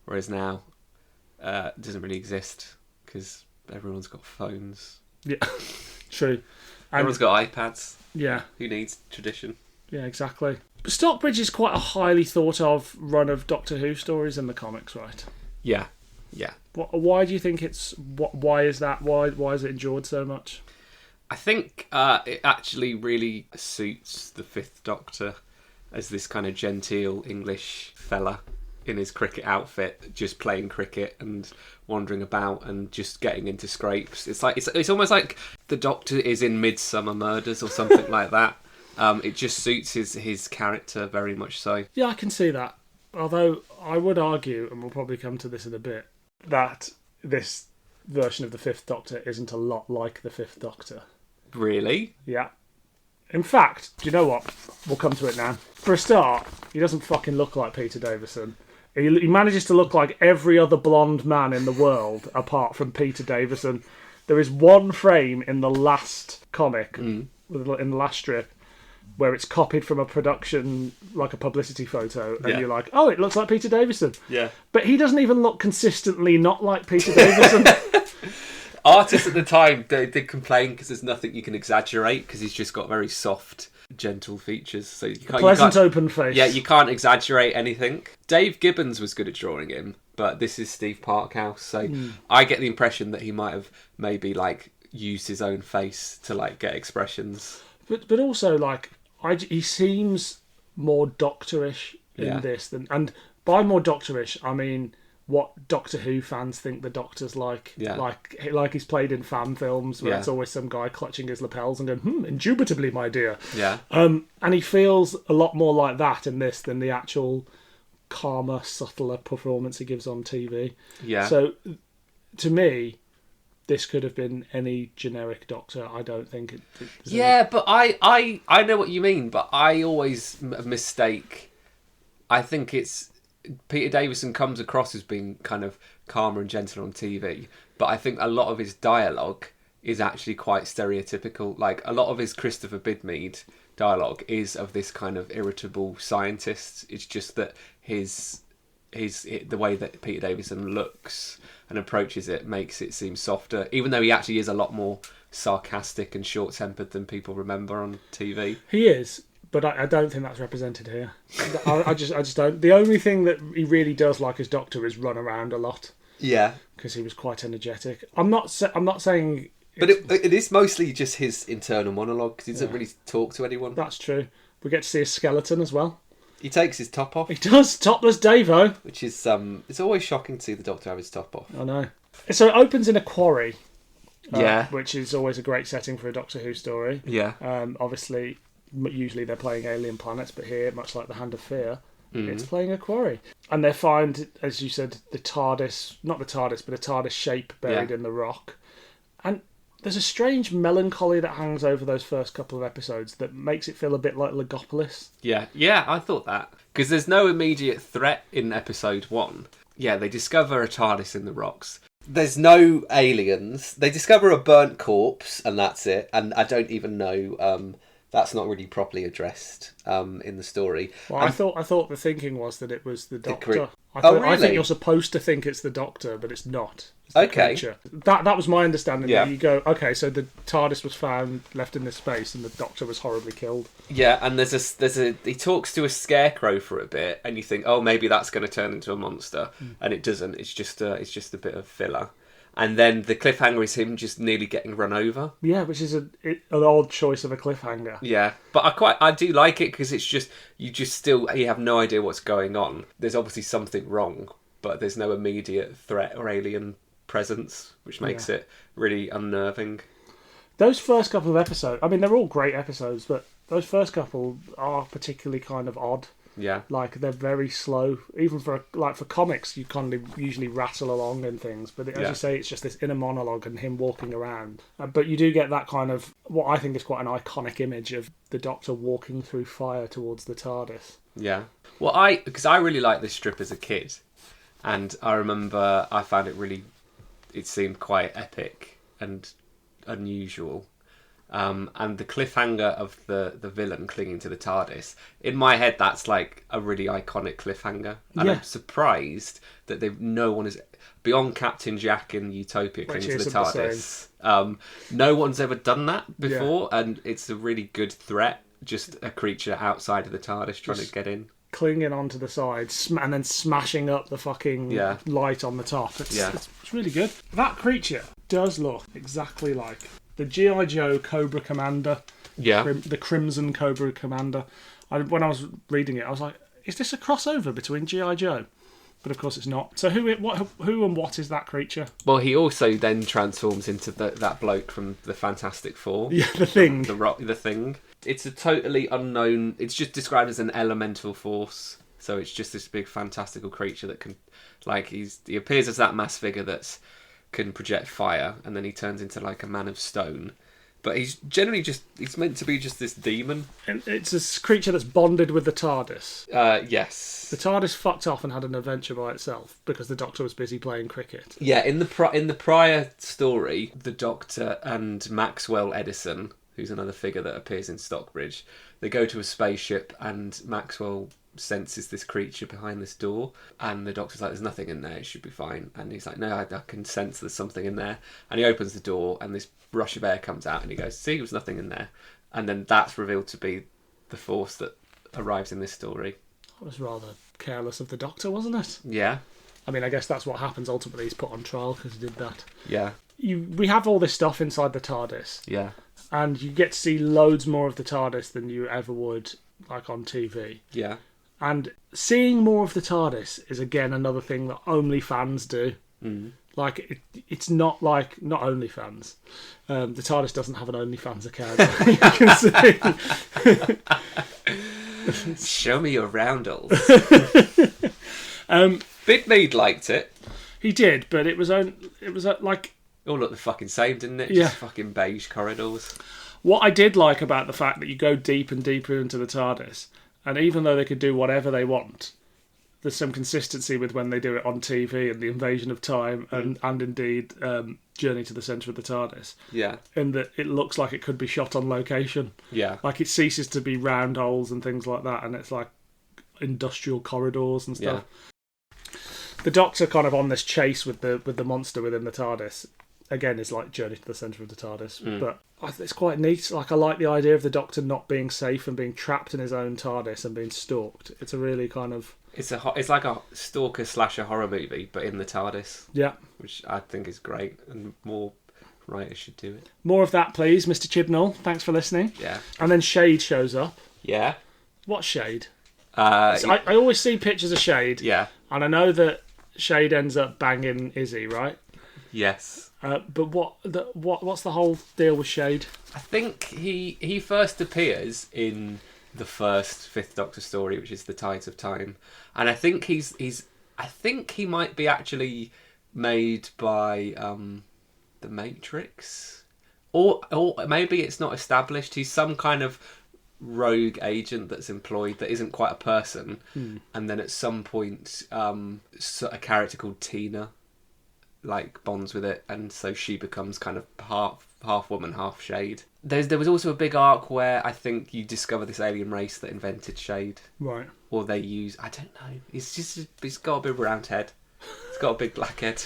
Whereas now, it doesn't really exist because everyone's got phones. Yeah, true. Everyone's got iPads. Yeah. Who needs tradition? Yeah, exactly. But Stockbridge is quite a highly thought of run of Doctor Who stories in the comics, right? Yeah. Yeah. Why do you think it's... Why is that? Why is it endured so much? I think it actually really suits the Fifth Doctor as this kind of genteel English fella in his cricket outfit, just playing cricket and wandering about and just getting into scrapes. It's like it's almost like the Doctor is in Midsummer Murders or something like that. It just suits his character very much so. Yeah, I can see that. Although I would argue, and we'll probably come to this in a bit, that this version of the Fifth Doctor isn't a lot like the Fifth Doctor. Really? Yeah. In fact, do you know what? We'll come to it now. For a start, he doesn't fucking look like Peter Davison. He manages to look like every other blonde man in the world apart from Peter Davison. There is one frame in the last comic, in the last strip, where it's copied from a production, like a publicity photo, and you're like, oh, it looks like Peter Davison. Yeah. But he doesn't even look consistently not like Peter Davison. Artists at the time, they did complain because there's nothing you can exaggerate because he's just got very soft, gentle features. So you can't, pleasant open face. Yeah, you can't exaggerate anything. Dave Gibbons was good at drawing him, but this is Steve Parkhouse, so I get the impression that he might have maybe like used his own face to like get expressions. But also like he seems more doctorish in this than, and by more doctorish I mean what Doctor Who fans think the Doctor's like. Yeah. Like he's played in fan films where it's always some guy clutching his lapels and going, indubitably, my dear. Yeah. And he feels a lot more like that in this than the actual calmer, subtler performance he gives on TV. Yeah. So, to me, this could have been any generic Doctor. I don't think it. Yeah, but I know what you mean, but I always mistake. I think it's Peter Davison comes across as being kind of calmer and gentle on TV, but I think a lot of his dialogue is actually quite stereotypical. Like a lot of his Christopher Bidmead dialogue is of this kind of irritable scientist. It's just that the way that Peter Davison looks and approaches it makes it seem softer, even though he actually is a lot more sarcastic and short-tempered than people remember on TV. He is, but I don't think that's represented here. I just don't. The only thing that he really does like as Doctor is run around a lot. Yeah, because he was quite energetic. I'm not saying. But it is mostly just his internal monologue because he doesn't really talk to anyone. That's true. We get to see his skeleton as well. He takes his top off. He does, topless Davo. Which is it's always shocking to see the Doctor have his top off. I know. So it opens in a quarry. Yeah. Which is always a great setting for a Doctor Who story. Yeah. Obviously, usually they're playing alien planets, but here, much like the Hand of Fear, it's playing a quarry. And they find, as you said, the TARDIS, not the TARDIS, but a TARDIS shape buried in the rock. And there's a strange melancholy that hangs over those first couple of episodes that makes it feel a bit like Legopolis. Yeah, I thought that. Because there's no immediate threat in episode 1. Yeah, they discover a TARDIS in the rocks. There's no aliens. They discover a burnt corpse, and that's it. And I don't even know... that's not really properly addressed in the story. Well, I thought the thinking was that it was the Doctor. Really? I think you're supposed to think it's the Doctor, but it's not. It's the creature. That was my understanding. Yeah. That you go, okay, so the TARDIS was found, left in this space, and the Doctor was horribly killed. Yeah, and he talks to a scarecrow for a bit, and you think, oh, maybe that's going to turn into a monster, and it doesn't. It's just a bit of filler. And then the cliffhanger is him just nearly getting run over. Yeah, which is an odd choice of a cliffhanger. Yeah, but I do like it because it's just you have no idea what's going on. There's obviously something wrong, but there's no immediate threat or alien presence, which makes it really unnerving. Those first couple of episodes, I mean, they're all great episodes, but those first couple are particularly kind of odd. Yeah, like they're very slow. Even for comics, you kind of usually rattle along and things. But as you say, it's just this inner monologue and him walking around. But you do get that kind of what I think is quite an iconic image of the Doctor walking through fire towards the TARDIS. Yeah. Well, because I really liked this strip as a kid, and I remember I found it seemed quite epic and unusual. And the cliffhanger of the villain clinging to the TARDIS, in my head, that's like a really iconic cliffhanger. And I'm surprised that no one is, beyond Captain Jack in Utopia clinging to the TARDIS, no one's ever done that before, and it's a really good threat, just a creature outside of the TARDIS trying to get in. Clinging onto the side and then smashing up the fucking light on the top. It's really good. That creature does look exactly like the G.I. Joe Cobra Commander. Yeah. The Crimson Cobra Commander. When I was reading it, I was like, is this a crossover between G.I. Joe? But of course it's not. So who and what is that creature? Well, he also then transforms into that bloke from the Fantastic Four. Yeah, the Thing. The Thing. It's a totally unknown... It's just described as an elemental force. So it's just this big fantastical creature that can... Like, he appears as that mass figure that's can project fire, and then he turns into like a man of stone. But he's generally he's meant to be just this demon. And it's this creature that's bonded with the TARDIS. Yes. The TARDIS fucked off and had an adventure by itself because the Doctor was busy playing cricket. Yeah, in the prior story, the Doctor and Maxwell Edison, who's another figure that appears in Stockbridge, they go to a spaceship and Maxwell senses this creature behind this door, and the Doctor's like, there's nothing in there, it should be fine. And he's like, no, I can sense there's something in there. And he opens the door and this rush of air comes out and he goes, see, there's nothing in there. And then that's revealed to be the force that arrives in this story. That was rather careless of the Doctor, wasn't it? Yeah. I mean, I guess that's what happens ultimately. He's put on trial because he did that. Yeah. We have all this stuff inside the TARDIS. Yeah. And you get to see loads more of the TARDIS than you ever would like on TV. Yeah. And seeing more of the TARDIS is, again, another thing that only fans do. Like, it's not like... Not only fans. The TARDIS doesn't have an OnlyFans account. You can see. Show me your roundels. Big Mead liked it. He did, but it was like... It all looked the fucking same, didn't it? Yeah. Just fucking beige corridors. What I did like about the fact that you go deep and deeper into the TARDIS, and even though they could do whatever they want, there's some consistency with when they do it on TV and the Invasion of Time and indeed Journey to the Centre of the TARDIS. Yeah. In that it looks like it could be shot on location. Yeah. Like it ceases to be round holes and things like that, and it's like industrial corridors and stuff. Yeah. The Doctor kind of on this chase with the monster within the TARDIS. Again, is like Journey to the Centre of the TARDIS. But it's quite neat. Like, I like the idea of the Doctor not being safe and being trapped in his own TARDIS and being stalked. It's a really kind of... It's like a stalker / a horror movie, but in the TARDIS. Yeah. Which I think is great, and more writers should do it. More of that, please, Mr. Chibnall. Thanks for listening. Yeah. And then Shade shows up. Yeah. What Shade? I always see pictures of Shade. Yeah. And I know that Shade ends up banging Izzy, right? Yes. But what's the whole deal with Shade? I think he first appears in the first Fifth Doctor story, which is the Tides of Time, and I think I think he might be actually made by the Matrix, or maybe it's not established. He's some kind of rogue agent that's employed that isn't quite a person, and then at some point, a character called Tina like bonds with it, and so she becomes kind of half woman, half Shade. There was also a big arc where I think you discover this alien race that invented Shade, right? Or they use, I don't know. He's got a big round head. He's got a big black head.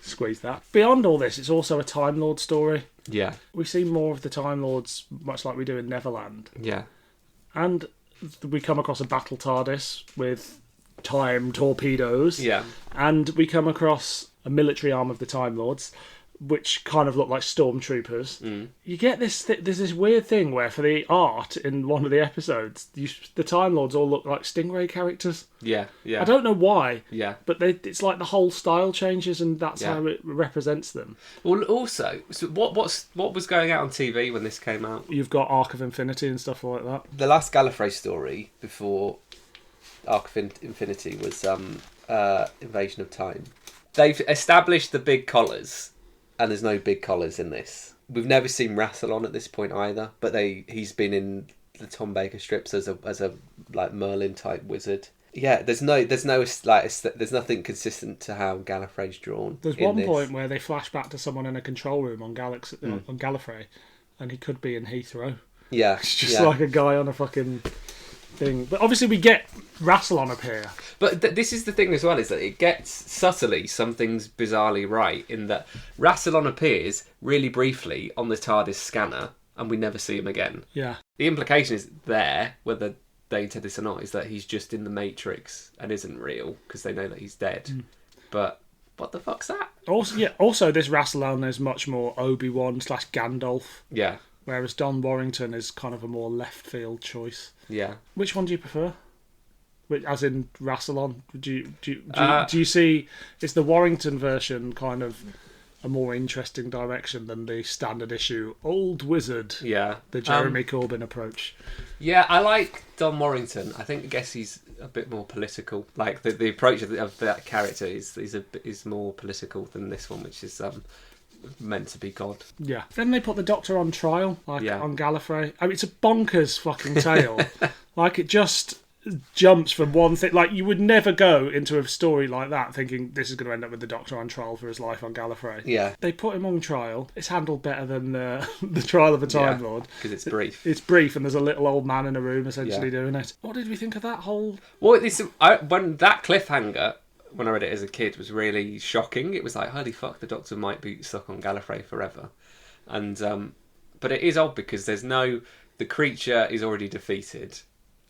Squeeze that. Beyond all this, it's also a Time Lord story. Yeah. We see more of the Time Lords, much like we do in Neverland. Yeah. And we come across a battle TARDIS with time torpedoes. Yeah. And we come across a military arm of the Time Lords, which kind of look like stormtroopers. You get this... there's this weird thing where for the art in one of the episodes, the Time Lords all look like Stingray characters. Yeah, yeah. I don't know why. Yeah. But it's like the whole style changes, and that's how it represents them. Well, also, so what was going out on TV when this came out? You've got Arc of Infinity and stuff like that. The last Gallifrey story before Arc of Infinity was Invasion of Time. They've established the big collars, and there's no big collars in this. We've never seen Rassilon at this point either, but he's been in the Tom Baker strips as a like Merlin type wizard. Yeah, there's nothing consistent to how Gallifrey's drawn. There's one point where they flash back to someone in a control room on on Gallifrey, and he could be in Heathrow. Yeah, it's just like a guy on a fucking thing. But obviously we get Rassilon appear. But this is the thing as well, is that it gets subtly something's bizarrely right in that Rassilon appears really briefly on the TARDIS scanner and we never see him again. Yeah. The implication is there, whether they intend this or not, is that he's just in the Matrix and isn't real because they know that he's dead. But what the fuck's that? Also this Rassilon is much more Obi-Wan / Gandalf. Yeah. Whereas Don Warrington is kind of a more left field choice. Yeah. Which one do you prefer? As in Rassilon? Do you see... Is the Warrington version kind of a more interesting direction than the standard issue Old Wizard? Yeah. The Jeremy Corbyn approach. Yeah, I like Don Warrington. I guess he's a bit more political. Like the approach of that character is more political than this one, which is meant to be God. Yeah. Then they put the Doctor on trial, on Gallifrey. I mean, it's a bonkers fucking tale. Like, it just jumps from one thing. Like, you would never go into a story like that thinking this is going to end up with the Doctor on trial for his life on Gallifrey. Yeah. They put him on trial. It's handled better than the trial of a Time Lord. Because it's brief. It's brief, and there's a little old man in a room essentially doing it. What did we think of that whole... Well, when that cliffhanger, when I read it as a kid, was really shocking. It was like, holy fuck, the Doctor might be stuck on Gallifrey forever. And but it is odd because the creature is already defeated.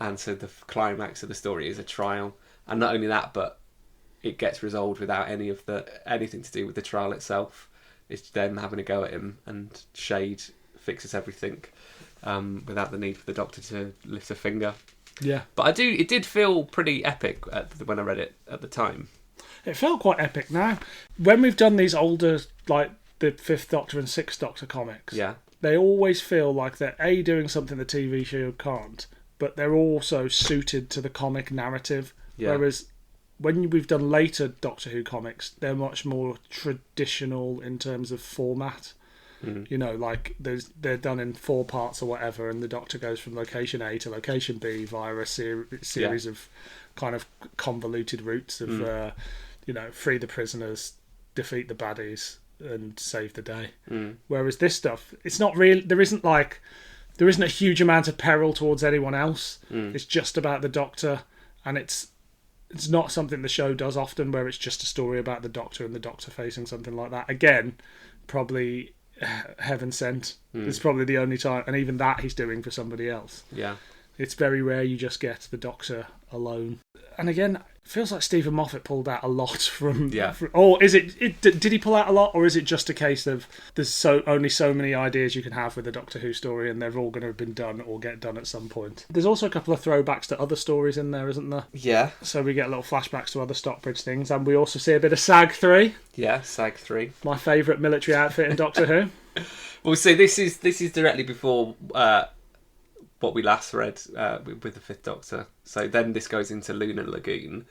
And so the climax of the story is a trial, and not only that, but it gets resolved without anything to do with the trial itself. It's them having a go at him, and Shade fixes everything without the need for the Doctor to lift a finger. Yeah. But it did feel pretty epic when I read it at the time. It felt quite epic now. When we've done these older, like the Fifth Doctor and Sixth Doctor comics, Yeah. they always feel like they're A, doing something the TV show can't, but they're also suited to the comic narrative. Yeah. Whereas when we've done later Doctor Who comics, they're much more traditional in terms of format. You know, like they're done in 4 parts or whatever, and the Doctor goes from location A to location B via a series of kind of convoluted routes of, you know, free the prisoners, defeat the baddies, and save the day. Whereas this stuff, it's not real. There isn't a huge amount of peril towards anyone else. It's just about the Doctor, and it's not something the show does often, where it's just a story about the Doctor and the Doctor facing something like that. Again, probably heaven sent. It's probably the only time, and even that he's doing for somebody else. Yeah. It's very rare you just get the Doctor alone. And again, it feels like Stephen Moffat pulled out a lot from... or is it did he pull out a lot, or is it just a case of there's only so many ideas you can have with a Doctor Who story, and they're all going to have been done or get done at some point? There's also a couple of throwbacks to other stories in there, isn't there? Yeah. So we get little flashbacks to other Stockbridge things, and we also see a bit of SAG 3. Yeah, SAG 3. My favourite military outfit in Doctor Who. Well, so this is directly before what we last read with the Fifth Doctor. So then this goes into Lunar Lagoon,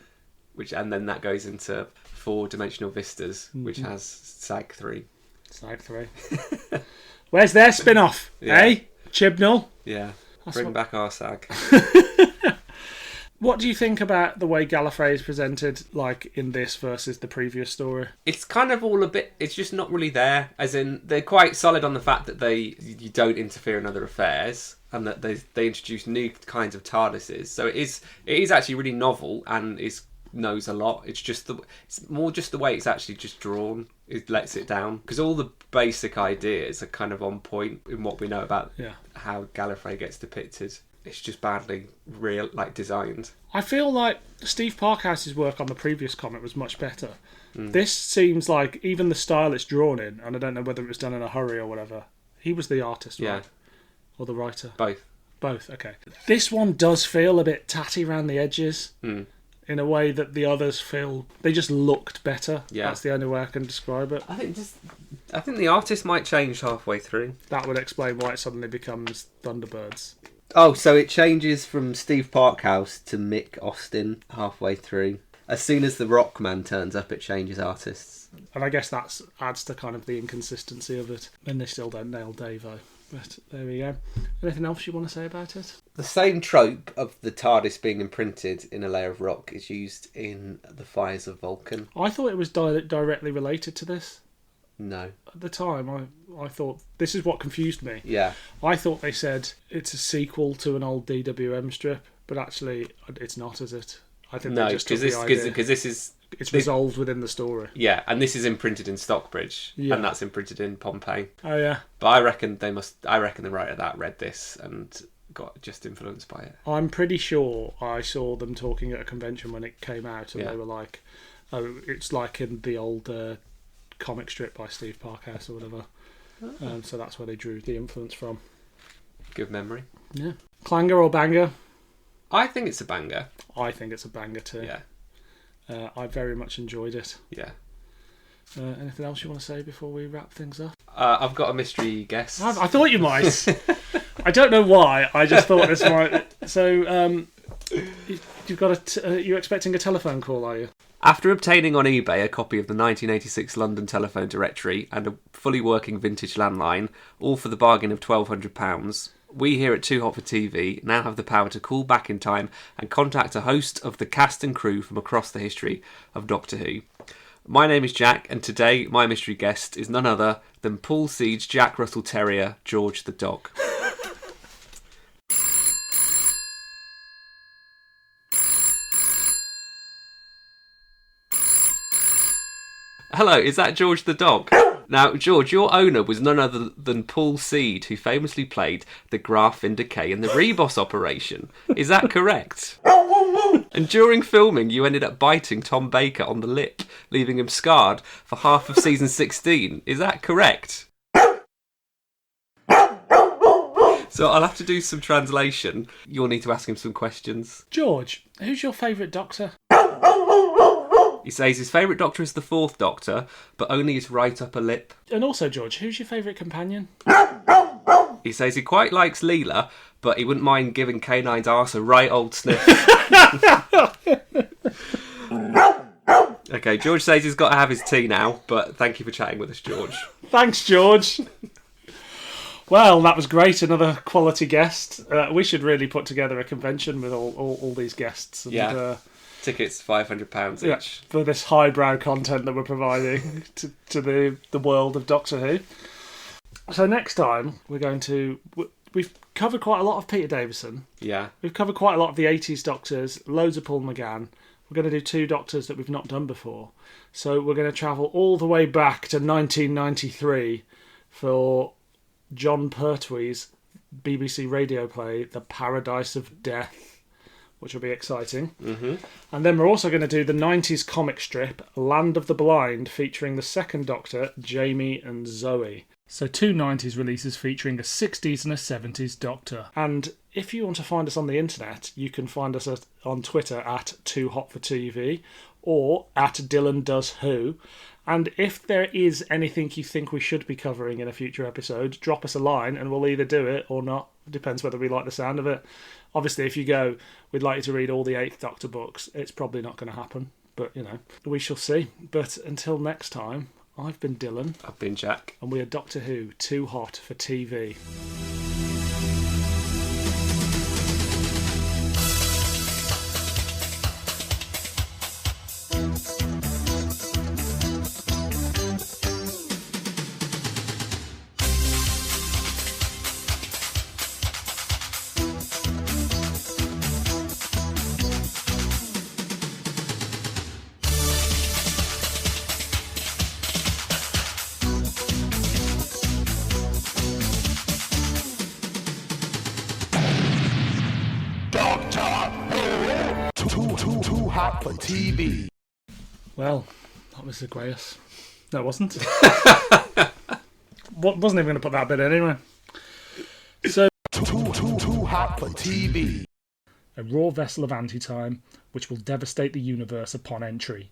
and then that goes into 4 Dimensional Vistas, which has SAG 3. SAG 3. Where's their spin-off? Eh? Chibnall? Yeah. Bring back our SAG. What do you think about the way Gallifrey is presented, like in this versus the previous story? It's kind of all a bit... It's just not really there. As in, they're quite solid on the fact that you don't interfere in other affairs, and that they introduce new kinds of TARDISes. So it is actually really novel and knows a lot. It's more just the way it's actually just drawn. It lets it down, because all the basic ideas are kind of on point in what we know about how Gallifrey gets depicted. It's just badly designed. I feel like Steve Parkhouse's work on the previous comic was much better. This seems like even the style it's drawn in, and I don't know whether it was done in a hurry or whatever. He was the artist, right? Or the writer? Both, okay. This one does feel a bit tatty around the edges in a way that the others feel... They just looked better. Yeah. That's the only way I can describe it. I think the artist might change halfway through. That would explain why it suddenly becomes Thunderbirds. Oh, so it changes from Steve Parkhouse to Mick Austin halfway through. As soon as the Rockman turns up, it changes artists. And I guess that adds to kind of the inconsistency of it. And they still don't nail Davo. But there we go. Anything else you want to say about it? The same trope of the TARDIS being imprinted in a layer of rock is used in The Fires of Vulcan. I thought it was directly related to this. No. At the time, I thought... This is what confused me. Yeah. I thought they said it's a sequel to an old DWM strip, but actually it's not, is it? I think they just took the idea. Because this is... It's resolved within the story. Yeah, and this is imprinted in Stockbridge, and that's imprinted in Pompeii. Oh, yeah. But I reckon the writer of that read this and got just influenced by it. I'm pretty sure I saw them talking at a convention when it came out, and they were like, oh, it's like in the old... comic strip by Steve Parkhouse or whatever. So that's where they drew the influence from. Good memory. Yeah. Clanger or banger? I think it's a banger. I think it's a banger too. Yeah. I very much enjoyed it. Yeah. Anything else you want to say before we wrap things up? I've got a mystery guest. I thought you might. I don't know why. I just thought this might. So, you've got you're expecting a telephone call, are you? After obtaining on eBay a copy of the 1986 London telephone directory and a fully working vintage landline, all for the bargain of £1,200, we here at Too Hot for TV now have the power to call back in time and contact a host of the cast and crew from across the history of Doctor Who. My name is Jack, and today my mystery guest is none other than Paul Seed's Jack Russell Terrier, George the Dog. Hello, is that George the dog? Now, George, your owner was none other than Paul Seed, who famously played the Graf Vindicay in the Rebos operation. Is that correct? And during filming, you ended up biting Tom Baker on the lip, leaving him scarred for half of season 16. Is that correct? So I'll have to do some translation. You'll need to ask him some questions. George, who's your favourite Doctor? He says his favourite Doctor is the Fourth Doctor, but only his right upper lip. And also, George, who's your favourite companion? He says he quite likes Leela, but he wouldn't mind giving K9's arse a right old sniff. Okay, George says he's got to have his tea now, but thank you for chatting with us, George. Thanks, George. Well, that was great. Another quality guest. We should really put together a convention with all these guests. And, yeah. Tickets £500 each. For this highbrow content that we're providing to the world of Doctor Who. So next time we've covered quite a lot of Peter Davison. Yeah. We've covered quite a lot of the 80s Doctors, loads of Paul McGann. We're going to do 2 Doctors that we've not done before. So we're going to travel all the way back to 1993 for John Pertwee's BBC radio play, The Paradise of Death, which will be exciting. Mm-hmm. And then we're also going to do the 90s comic strip, Land of the Blind, featuring the second Doctor, Jamie and Zoe. So 2 90s releases featuring a 60s and a 70s Doctor. And if you want to find us on the internet, you can find us on Twitter at Too Hot for TV or at Dylan Does Who. And if there is anything you think we should be covering in a future episode, drop us a line and we'll either do it or not. It depends whether we like the sound of it. Obviously, if you go, we'd like you to read all the 8th Doctor books, it's probably not going to happen. But, we shall see. But until next time, I've been Dylan. I've been Jack. And we are Doctor Who, Too Hot for TV. Too hot for TV. Well, that was the greatest. No, it wasn't. Wasn't even going to put that bit in anyway. So, Too hot for TV. A raw vessel of anti-time, which will devastate the universe upon entry.